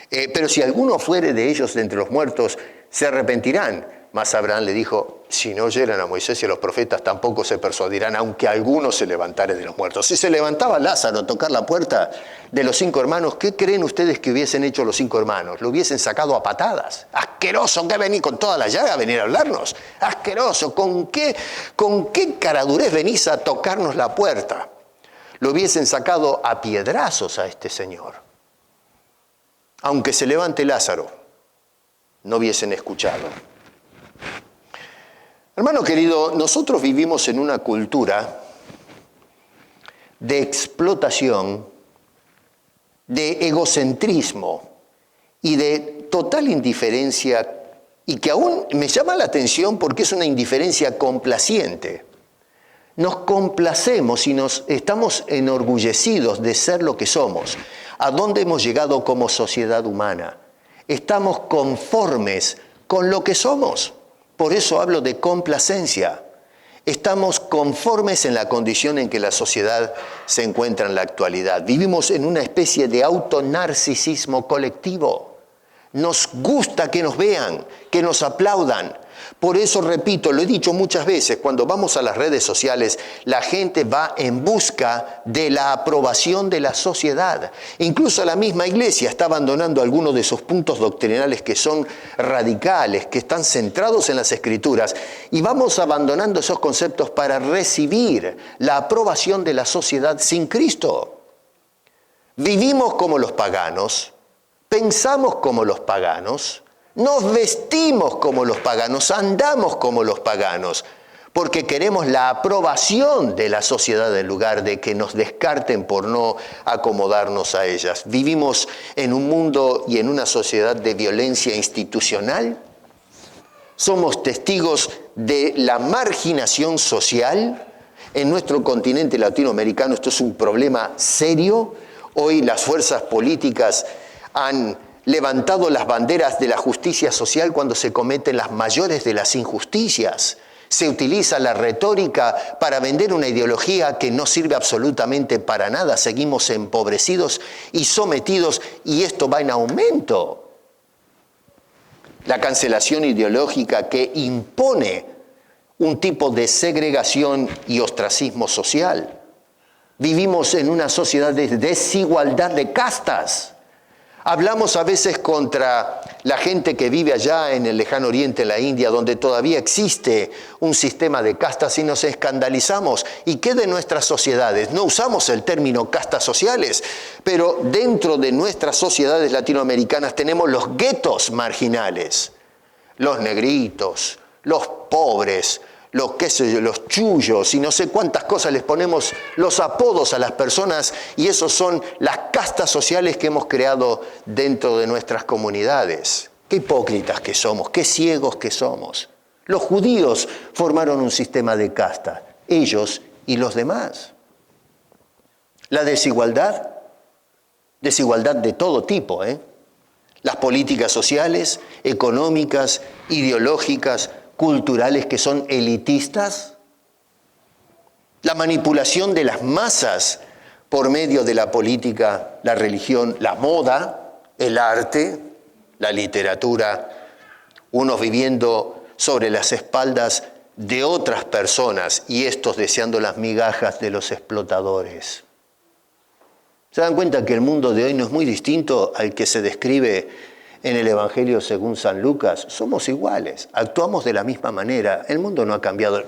pero si alguno fuere de ellos de entre los muertos, se arrepentirán. Mas Abraham le dijo, si no oyeran a Moisés y a los profetas, tampoco se persuadirán, aunque alguno se levantare de los muertos. Si se levantaba Lázaro a tocar la puerta de los 5 hermanos, ¿qué creen ustedes que hubiesen hecho los 5 hermanos? Lo hubiesen sacado a patadas. Asqueroso, que venís con toda la llaga a venir a hablarnos. Asqueroso, ¿con qué caradurez venís a tocarnos la puerta? Lo hubiesen sacado a piedrazos a este señor. Aunque se levante Lázaro, no hubiesen escuchado. Hermano querido, nosotros vivimos en una cultura de explotación, de egocentrismo y de total indiferencia, y que aún me llama la atención porque es una indiferencia complaciente. Nos complacemos y estamos enorgullecidos de ser lo que somos. ¿A dónde hemos llegado como sociedad humana? Estamos conformes con lo que somos. Por eso hablo de complacencia. Estamos conformes en la condición en que la sociedad se encuentra en la actualidad. Vivimos en una especie de autonarcisismo colectivo. Nos gusta que nos vean, que nos aplaudan. Por eso, repito, lo he dicho muchas veces, cuando vamos a las redes sociales, la gente va en busca de la aprobación de la sociedad. Incluso la misma iglesia está abandonando algunos de sus puntos doctrinales que son radicales, que están centrados en las Escrituras, y vamos abandonando esos conceptos para recibir la aprobación de la sociedad sin Cristo. Vivimos como los paganos, pensamos como los paganos, nos vestimos como los paganos, andamos como los paganos, porque queremos la aprobación de la sociedad en lugar de que nos descarten por no acomodarnos a ellas. Vivimos en un mundo y en una sociedad de violencia institucional. Somos testigos de la marginación social. En nuestro continente latinoamericano esto es un problema serio. Hoy las fuerzas políticas han levantado las banderas de la justicia social cuando se cometen las mayores de las injusticias. Se utiliza la retórica para vender una ideología que no sirve absolutamente para nada. Seguimos empobrecidos y sometidos, y esto va en aumento. La cancelación ideológica que impone un tipo de segregación y ostracismo social. Vivimos en una sociedad de desigualdad de castas. Hablamos a veces contra la gente que vive allá en el lejano oriente, en la India, donde todavía existe un sistema de castas, y nos escandalizamos. ¿Y qué de nuestras sociedades? No usamos el término castas sociales, pero dentro de nuestras sociedades latinoamericanas tenemos los guetos marginales. Los negritos, los pobres, los chullos y no sé cuántas cosas les ponemos los apodos a las personas, y esos son las castas sociales que hemos creado dentro de nuestras comunidades. Qué hipócritas que somos, qué ciegos que somos. Los judíos formaron un sistema de casta, ellos y los demás. La desigualdad de todo tipo, Las políticas sociales, económicas, ideológicas, culturales que son elitistas, la manipulación de las masas por medio de la política, la religión, la moda, el arte, la literatura, unos viviendo sobre las espaldas de otras personas y estos deseando las migajas de los explotadores. ¿Se dan cuenta que el mundo de hoy no es muy distinto al que se describe en el Evangelio según San Lucas? Somos iguales, actuamos de la misma manera. El mundo no ha cambiado.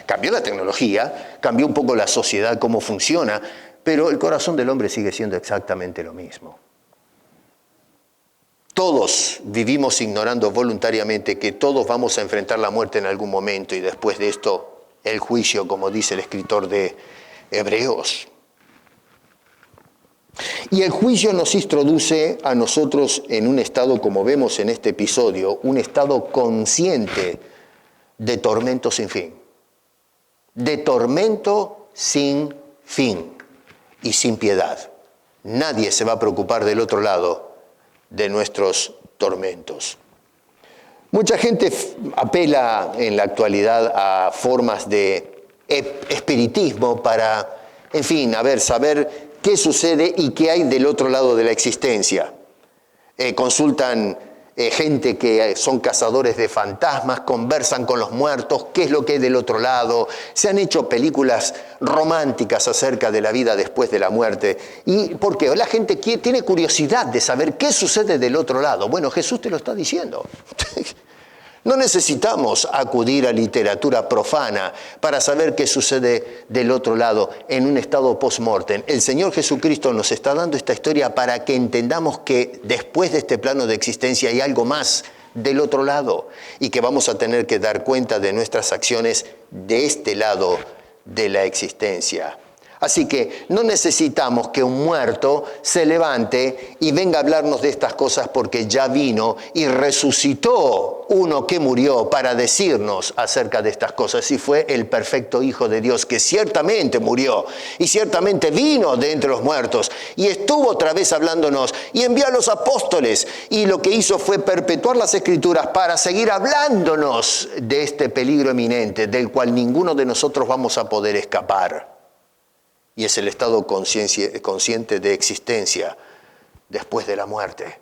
Cambió la tecnología, cambió un poco la sociedad, cómo funciona, pero el corazón del hombre sigue siendo exactamente lo mismo. Todos vivimos ignorando voluntariamente que todos vamos a enfrentar la muerte en algún momento y después de esto el juicio, como dice el escritor de Hebreos. Y el juicio nos introduce a nosotros en un estado, como vemos en este episodio, un estado consciente de tormento sin fin. De tormento sin fin y sin piedad. Nadie se va a preocupar del otro lado de nuestros tormentos. Mucha gente apela en la actualidad a formas de espiritismo para, en fin, saber qué sucede y qué hay del otro lado de la existencia. Consultan gente que son cazadores de fantasmas, conversan con los muertos, qué es lo que hay del otro lado. Se han hecho películas románticas acerca de la vida después de la muerte. ¿Y por qué? La gente tiene curiosidad de saber qué sucede del otro lado. Bueno, Jesús te lo está diciendo. No necesitamos acudir a literatura profana para saber qué sucede del otro lado en un estado post-mortem. El Señor Jesucristo nos está dando esta historia para que entendamos que después de este plano de existencia hay algo más del otro lado y que vamos a tener que dar cuenta de nuestras acciones de este lado de la existencia. Así que no necesitamos que un muerto se levante y venga a hablarnos de estas cosas porque ya vino y resucitó uno que murió para decirnos acerca de estas cosas. Y fue el perfecto Hijo de Dios que ciertamente murió y ciertamente vino de entre los muertos y estuvo otra vez hablándonos y envió a los apóstoles y lo que hizo fue perpetuar las Escrituras para seguir hablándonos de este peligro eminente del cual ninguno de nosotros vamos a poder escapar. Y es el estado consciente de existencia después de la muerte,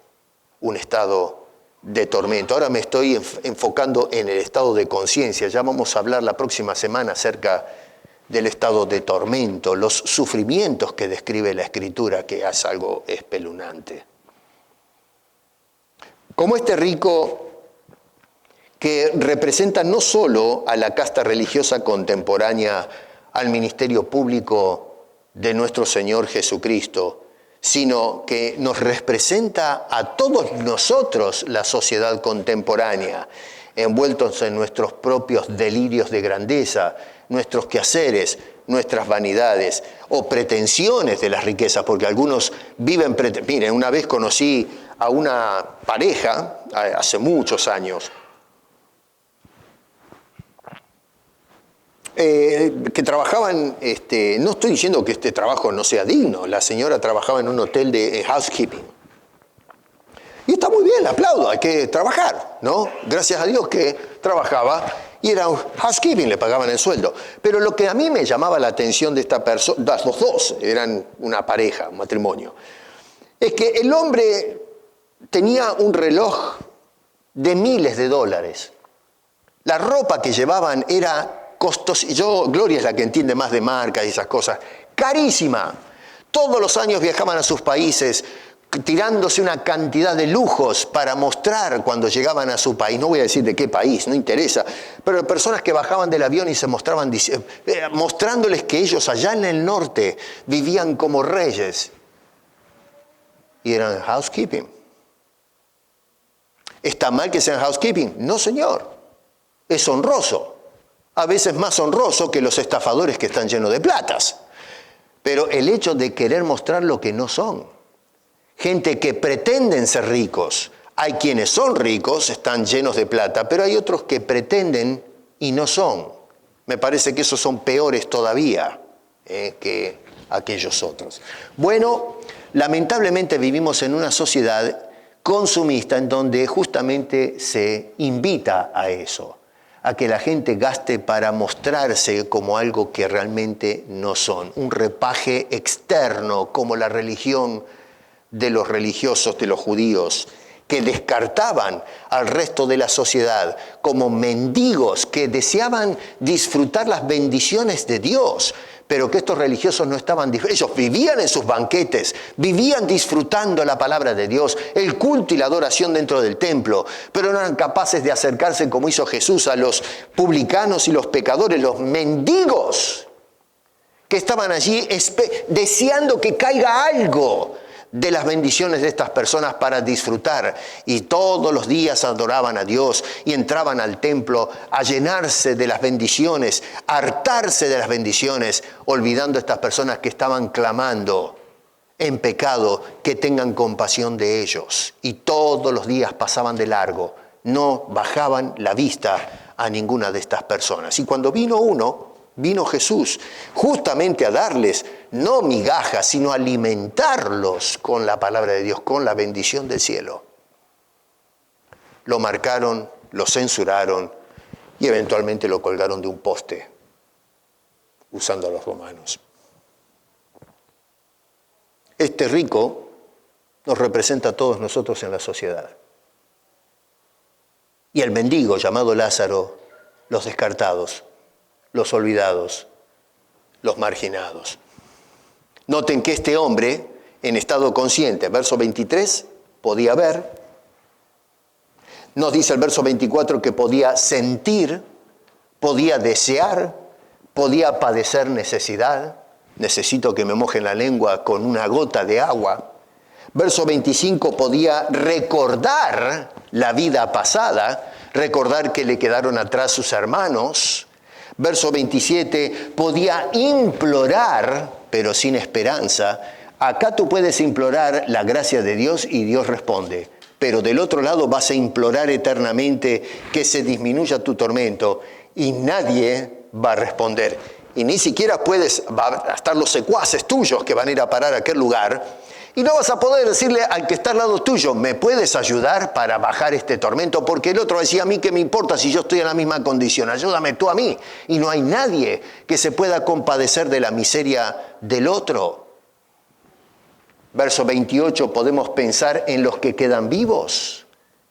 un estado de tormento. Ahora me estoy enfocando en el estado de conciencia. Ya vamos a hablar la próxima semana acerca del estado de tormento, los sufrimientos que describe la Escritura, que es algo espeluznante. Como este rico que representa no solo a la casta religiosa contemporánea, al ministerio público de nuestro Señor Jesucristo, sino que nos representa a todos nosotros, la sociedad contemporánea, envueltos en nuestros propios delirios de grandeza, nuestros quehaceres, nuestras vanidades o pretensiones de las riquezas, porque algunos viven... Miren, una vez conocí a una pareja, hace muchos años, que trabajaban, no estoy diciendo que este trabajo no sea digno, la señora trabajaba en un hotel de housekeeping. Y está muy bien, le aplaudo, hay que trabajar, ¿no? Gracias a Dios que trabajaba y era un housekeeping, le pagaban el sueldo. Pero lo que a mí me llamaba la atención de esta persona, los dos eran una pareja, un matrimonio, es que el hombre tenía un reloj de miles de dólares. La ropa que llevaban era costosa. Gloria es la que entiende más de marcas y esas cosas. Carísima. Todos los años viajaban a sus países tirándose una cantidad de lujos para mostrar cuando llegaban a su país. No voy a decir de qué país, no interesa. Pero personas que bajaban del avión y se mostraban mostrándoles que ellos allá en el norte vivían como reyes. Y eran housekeeping. ¿Está mal que sean housekeeping? No, señor. Es honroso. A veces más honroso que los estafadores que están llenos de platas. Pero el hecho de querer mostrar lo que no son. Gente que pretenden ser ricos. Hay quienes son ricos, están llenos de plata, pero hay otros que pretenden y no son. Me parece que esos son peores todavía que aquellos otros. Bueno, lamentablemente vivimos en una sociedad consumista en donde justamente se invita a eso, a que la gente gaste para mostrarse como algo que realmente no son. Un repaje externo, como la religión de los religiosos, de los judíos, que descartaban al resto de la sociedad como mendigos que deseaban disfrutar las bendiciones de Dios, pero que estos religiosos no estaban, ellos vivían en sus banquetes, vivían disfrutando la palabra de Dios, el culto y la adoración dentro del templo, pero no eran capaces de acercarse como hizo Jesús a los publicanos y los pecadores, los mendigos que estaban allí deseando que caiga algo de las bendiciones de estas personas para disfrutar. Y todos los días adoraban a Dios y entraban al templo a llenarse de las bendiciones, a hartarse de las bendiciones, olvidando a estas personas que estaban clamando en pecado que tengan compasión de ellos. Y todos los días pasaban de largo, no bajaban la vista a ninguna de estas personas. Y cuando vino Jesús justamente a darles no migajas, sino a alimentarlos con la palabra de Dios, con la bendición del cielo. Lo marcaron, lo censuraron y eventualmente lo colgaron de un poste, usando a los romanos. Este rico nos representa a todos nosotros en la sociedad. Y el mendigo llamado Lázaro, los descartados, los olvidados, los marginados. Noten que este hombre, en estado consciente, verso 23, podía ver. Nos dice el verso 24 que podía sentir, podía desear, podía padecer necesidad. Necesito que me mojen la lengua con una gota de agua. Verso 25, podía recordar la vida pasada, recordar que le quedaron atrás sus hermanos. Verso 27, podía implorar, pero sin esperanza. Acá tú puedes implorar la gracia de Dios y Dios responde. Pero del otro lado vas a implorar eternamente que se disminuya tu tormento y nadie va a responder. Y ni siquiera va a estar los secuaces tuyos que van a ir a parar a aquel lugar. Y no vas a poder decirle al que está al lado tuyo, ¿me puedes ayudar para bajar este tormento? Porque el otro decía, a mí qué me importa si yo estoy en la misma condición, ayúdame tú a mí. Y no hay nadie que se pueda compadecer de la miseria del otro. Verso 28, podemos pensar en los que quedan vivos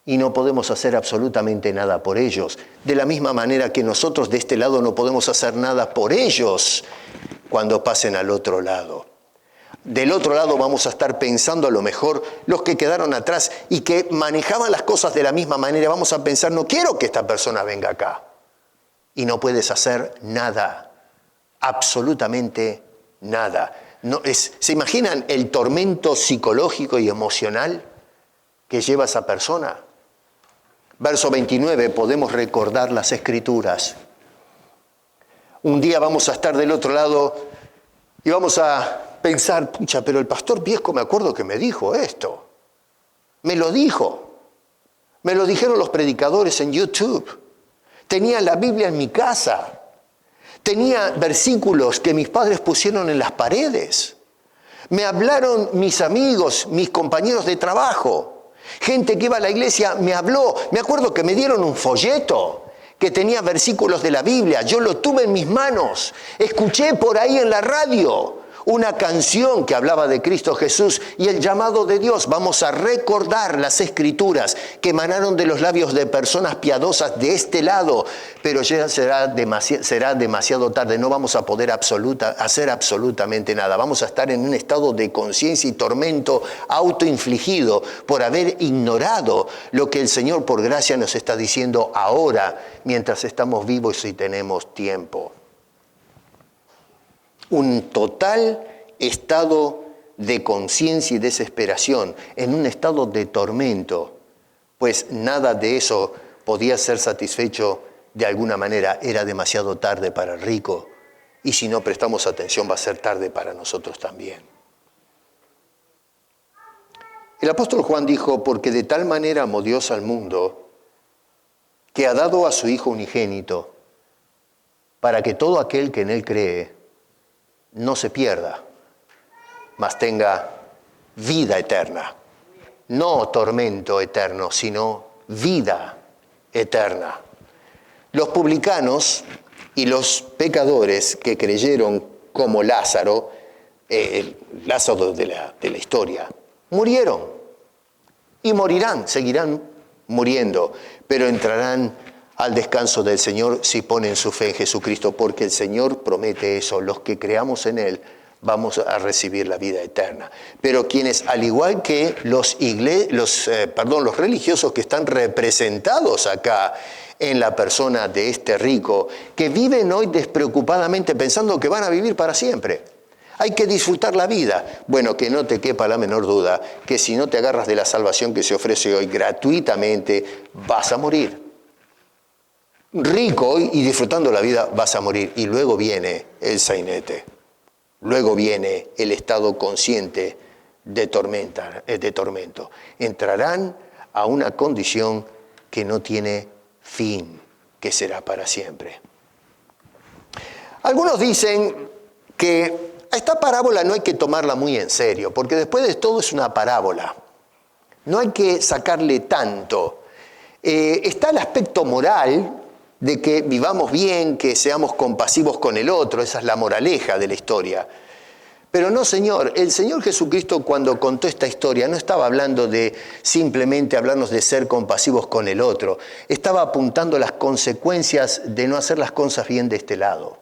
y no podemos hacer absolutamente nada por ellos. De la misma manera que nosotros de este lado no podemos hacer nada por ellos cuando pasen al otro lado. Del otro lado vamos a estar pensando a lo mejor los que quedaron atrás y que manejaban las cosas de la misma manera. Vamos a pensar, no quiero que esta persona venga acá. Y no puedes hacer nada, absolutamente nada. ¿Se imaginan el tormento psicológico y emocional que lleva esa persona? Verso 29, podemos recordar las Escrituras. Un día vamos a estar del otro lado y vamos a pensar, pucha, pero el pastor Viesco me acuerdo que me dijo esto. Me lo dijo. Me lo dijeron los predicadores en YouTube. Tenía la Biblia en mi casa. Tenía versículos que mis padres pusieron en las paredes. Me hablaron mis amigos, mis compañeros de trabajo. Gente que iba a la iglesia me habló. Me acuerdo que me dieron un folleto que tenía versículos de la Biblia. Yo lo tuve en mis manos. Escuché por ahí en la radio una canción que hablaba de Cristo Jesús y el llamado de Dios. Vamos a recordar las Escrituras que emanaron de los labios de personas piadosas de este lado, pero ya será demasiado tarde. No vamos a poder hacer absolutamente nada. Vamos a estar en un estado de conciencia y tormento autoinfligido por haber ignorado lo que el Señor por gracia nos está diciendo ahora, mientras estamos vivos y tenemos tiempo. Un total estado de conciencia y desesperación, en un estado de tormento, pues nada de eso podía ser satisfecho de alguna manera. Era demasiado tarde para el rico, y si no prestamos atención va a ser tarde para nosotros también. El apóstol Juan dijo, porque de tal manera amó Dios al mundo, que ha dado a su Hijo unigénito, para que todo aquel que en él cree no se pierda, mas tenga vida eterna. No tormento eterno, sino vida eterna. Los publicanos y los pecadores que creyeron como Lázaro, Lázaro de la historia, murieron y morirán, seguirán muriendo, pero entrarán al descanso del Señor si ponen su fe en Jesucristo, porque el Señor promete eso. Los que creamos en Él vamos a recibir la vida eterna. Pero quienes, al igual que los religiosos que están representados acá en la persona de este rico, que viven hoy despreocupadamente pensando que van a vivir para siempre. Hay que disfrutar la vida. Bueno, que no te quepa la menor duda que si no te agarras de la salvación que se ofrece hoy gratuitamente, vas a morir. Rico hoy y disfrutando la vida, vas a morir. Y luego viene el sainete. Luego viene el estado consciente de tormento. Entrarán a una condición que no tiene fin, que será para siempre. Algunos dicen que a esta parábola no hay que tomarla muy en serio, porque después de todo es una parábola. No hay que sacarle tanto. Está el aspecto moral de que vivamos bien, que seamos compasivos con el otro, esa es la moraleja de la historia. Pero no, Señor, el Señor Jesucristo cuando contó esta historia no estaba hablando de simplemente hablarnos de ser compasivos con el otro, estaba apuntando las consecuencias de no hacer las cosas bien de este lado.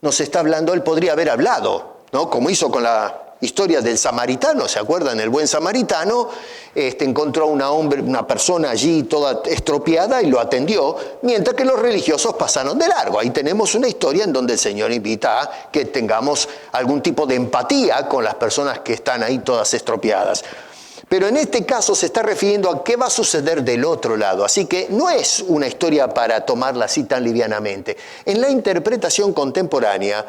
Nos está hablando, él podría haber hablado, ¿no? Como hizo con la historia del samaritano, ¿se acuerdan? El buen samaritano encontró a una persona allí toda estropeada y lo atendió, mientras que los religiosos pasaron de largo. Ahí tenemos una historia en donde el Señor invita a que tengamos algún tipo de empatía con las personas que están ahí todas estropeadas. Pero en este caso se está refiriendo a qué va a suceder del otro lado. Así que no es una historia para tomarla así tan livianamente. En la interpretación contemporánea,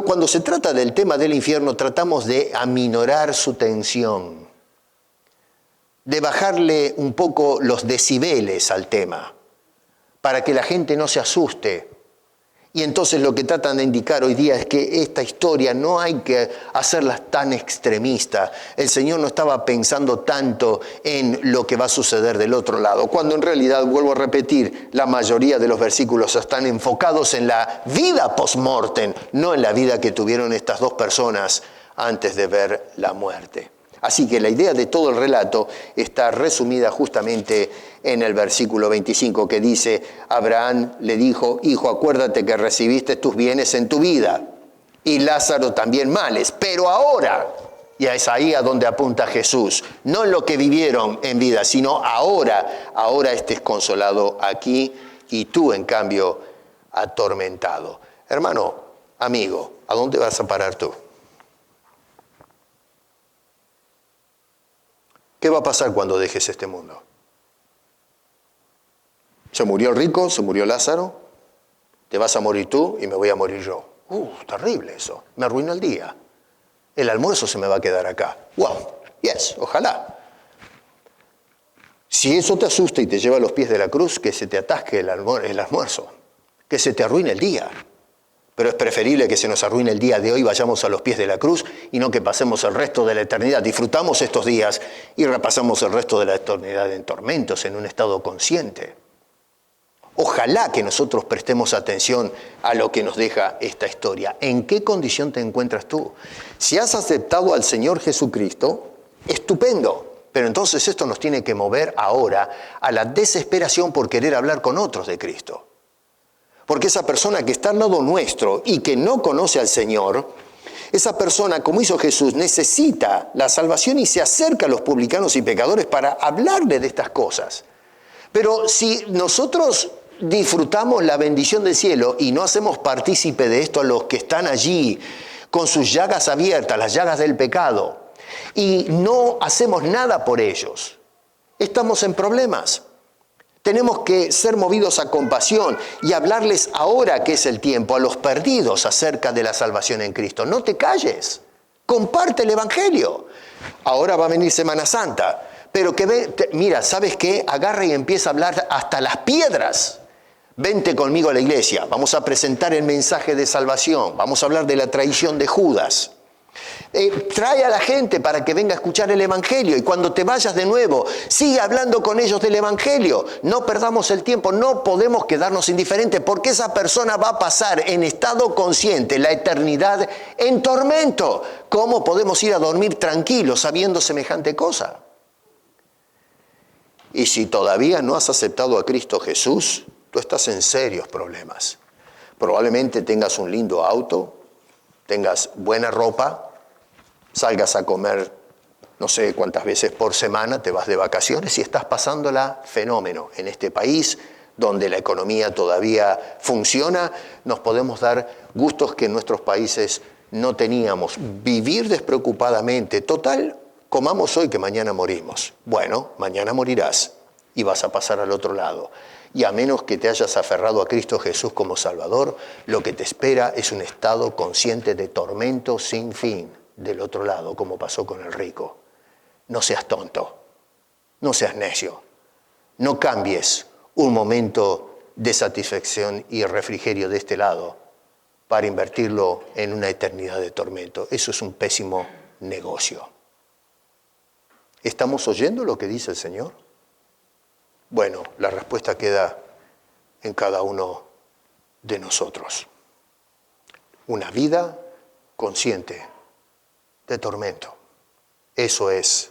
cuando se trata del tema del infierno, tratamos de aminorar su tensión, de bajarle un poco los decibeles al tema, para que la gente no se asuste. Y entonces lo que tratan de indicar hoy día es que esta historia no hay que hacerla tan extremista. El Señor no estaba pensando tanto en lo que va a suceder del otro lado, cuando en realidad, vuelvo a repetir, la mayoría de los versículos están enfocados en la vida post-mortem, no en la vida que tuvieron estas dos personas antes de ver la muerte. Así que la idea de todo el relato está resumida justamente en el versículo 25 que dice, Abraham le dijo, hijo, acuérdate que recibiste tus bienes en tu vida y Lázaro también males, pero ahora, y es ahí a donde apunta Jesús, no en lo que vivieron en vida, sino ahora estés consolado aquí y tú en cambio atormentado. Hermano, amigo, ¿a dónde vas a parar tú? ¿Qué va a pasar cuando dejes este mundo? Se murió el rico, se murió Lázaro, te vas a morir tú y me voy a morir yo. Terrible eso, me arruina el día. El almuerzo se me va a quedar acá. Wow, yes, ojalá. Si eso te asusta y te lleva a los pies de la cruz, que se te atasque el almuerzo, que se te arruine el día. Pero es preferible que se nos arruine el día de hoy, vayamos a los pies de la cruz y no que pasemos el resto de la eternidad. Disfrutamos estos días y repasamos el resto de la eternidad en tormentos, en un estado consciente. Ojalá que nosotros prestemos atención a lo que nos deja esta historia. ¿En qué condición te encuentras tú? Si has aceptado al Señor Jesucristo, estupendo. Pero entonces esto nos tiene que mover ahora a la desesperación por querer hablar con otros de Cristo. Porque esa persona que está al lado nuestro y que no conoce al Señor, esa persona, como hizo Jesús, necesita la salvación y se acerca a los publicanos y pecadores para hablarle de estas cosas. Pero si nosotros disfrutamos la bendición del cielo y no hacemos partícipe de esto a los que están allí con sus llagas abiertas, las llagas del pecado, y no hacemos nada por ellos, estamos en problemas. Tenemos que ser movidos a compasión y hablarles ahora que es el tiempo a los perdidos acerca de la salvación en Cristo. No te calles, comparte el Evangelio. Ahora va a venir Semana Santa, pero mira, ¿sabes qué? Agarra y empieza a hablar hasta las piedras. Vente conmigo a la iglesia, vamos a presentar el mensaje de salvación, vamos a hablar de la traición de Judas. Trae a la gente para que venga a escuchar el Evangelio y cuando te vayas de nuevo, sigue hablando con ellos del Evangelio. No perdamos el tiempo, no podemos quedarnos indiferentes porque esa persona va a pasar en estado consciente la eternidad en tormento. ¿Cómo podemos ir a dormir tranquilos sabiendo semejante cosa? Y si todavía no has aceptado a Cristo Jesús, tú estás en serios problemas. Probablemente tengas un lindo auto, tengas buena ropa, salgas a comer no sé cuántas veces por semana, te vas de vacaciones y estás pasándola fenómeno. En este país, donde la economía todavía funciona, nos podemos dar gustos que en nuestros países no teníamos. Vivir despreocupadamente, total, comamos hoy que mañana morimos. Bueno, mañana morirás y vas a pasar al otro lado. Y a menos que te hayas aferrado a Cristo Jesús como Salvador, lo que te espera es un estado consciente de tormento sin fin del otro lado, como pasó con el rico. No seas tonto, no seas necio, no cambies un momento de satisfacción y refrigerio de este lado para invertirlo en una eternidad de tormento. Eso es un pésimo negocio. ¿Estamos oyendo lo que dice el Señor? Bueno, la respuesta queda en cada uno de nosotros. Una vida consciente de tormento. Eso es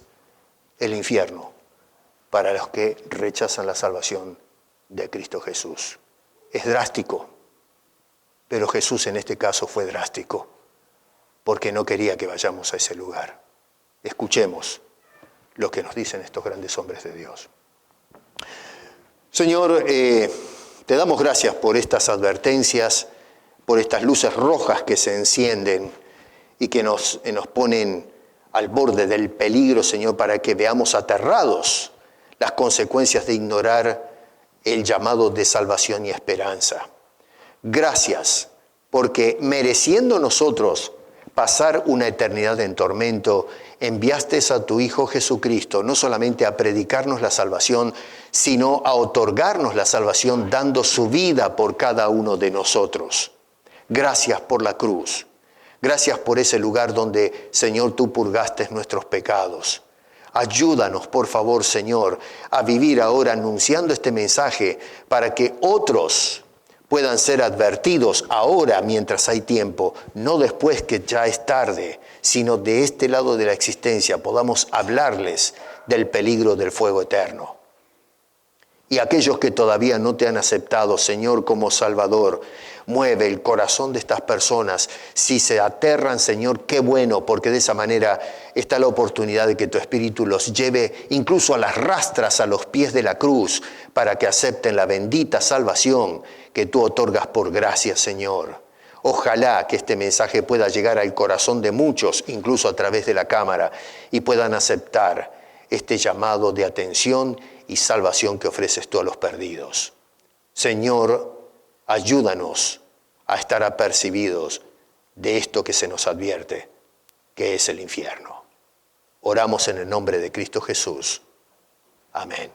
el infierno para los que rechazan la salvación de Cristo Jesús. Es drástico, pero Jesús en este caso fue drástico, porque no quería que vayamos a ese lugar. Escuchemos lo que nos dicen estos grandes hombres de Dios. Señor, te damos gracias por estas advertencias, por estas luces rojas que se encienden y que nos ponen al borde del peligro, Señor, para que veamos aterrados las consecuencias de ignorar el llamado de salvación y esperanza. Gracias, porque mereciendo nosotros pasar una eternidad en tormento, enviaste a tu Hijo Jesucristo, no solamente a predicarnos la salvación, sino a otorgarnos la salvación dando su vida por cada uno de nosotros. Gracias por la cruz. Gracias por ese lugar donde, Señor, tú purgaste nuestros pecados. Ayúdanos, por favor, Señor, a vivir ahora anunciando este mensaje para que otros puedan ser advertidos ahora mientras hay tiempo, no después que ya es tarde, sino de este lado de la existencia podamos hablarles del peligro del fuego eterno. Y aquellos que todavía no te han aceptado, Señor, como Salvador, mueve el corazón de estas personas. Si se aterran, Señor, qué bueno, porque de esa manera está la oportunidad de que tu Espíritu los lleve incluso a las rastras, a los pies de la cruz, para que acepten la bendita salvación que tú otorgas por gracia, Señor. Ojalá que este mensaje pueda llegar al corazón de muchos, incluso a través de la cámara, y puedan aceptar este llamado de atención y salvación que ofreces tú a los perdidos. Señor, ayúdanos a estar apercibidos de esto que se nos advierte, que es el infierno. Oramos en el nombre de Cristo Jesús. Amén.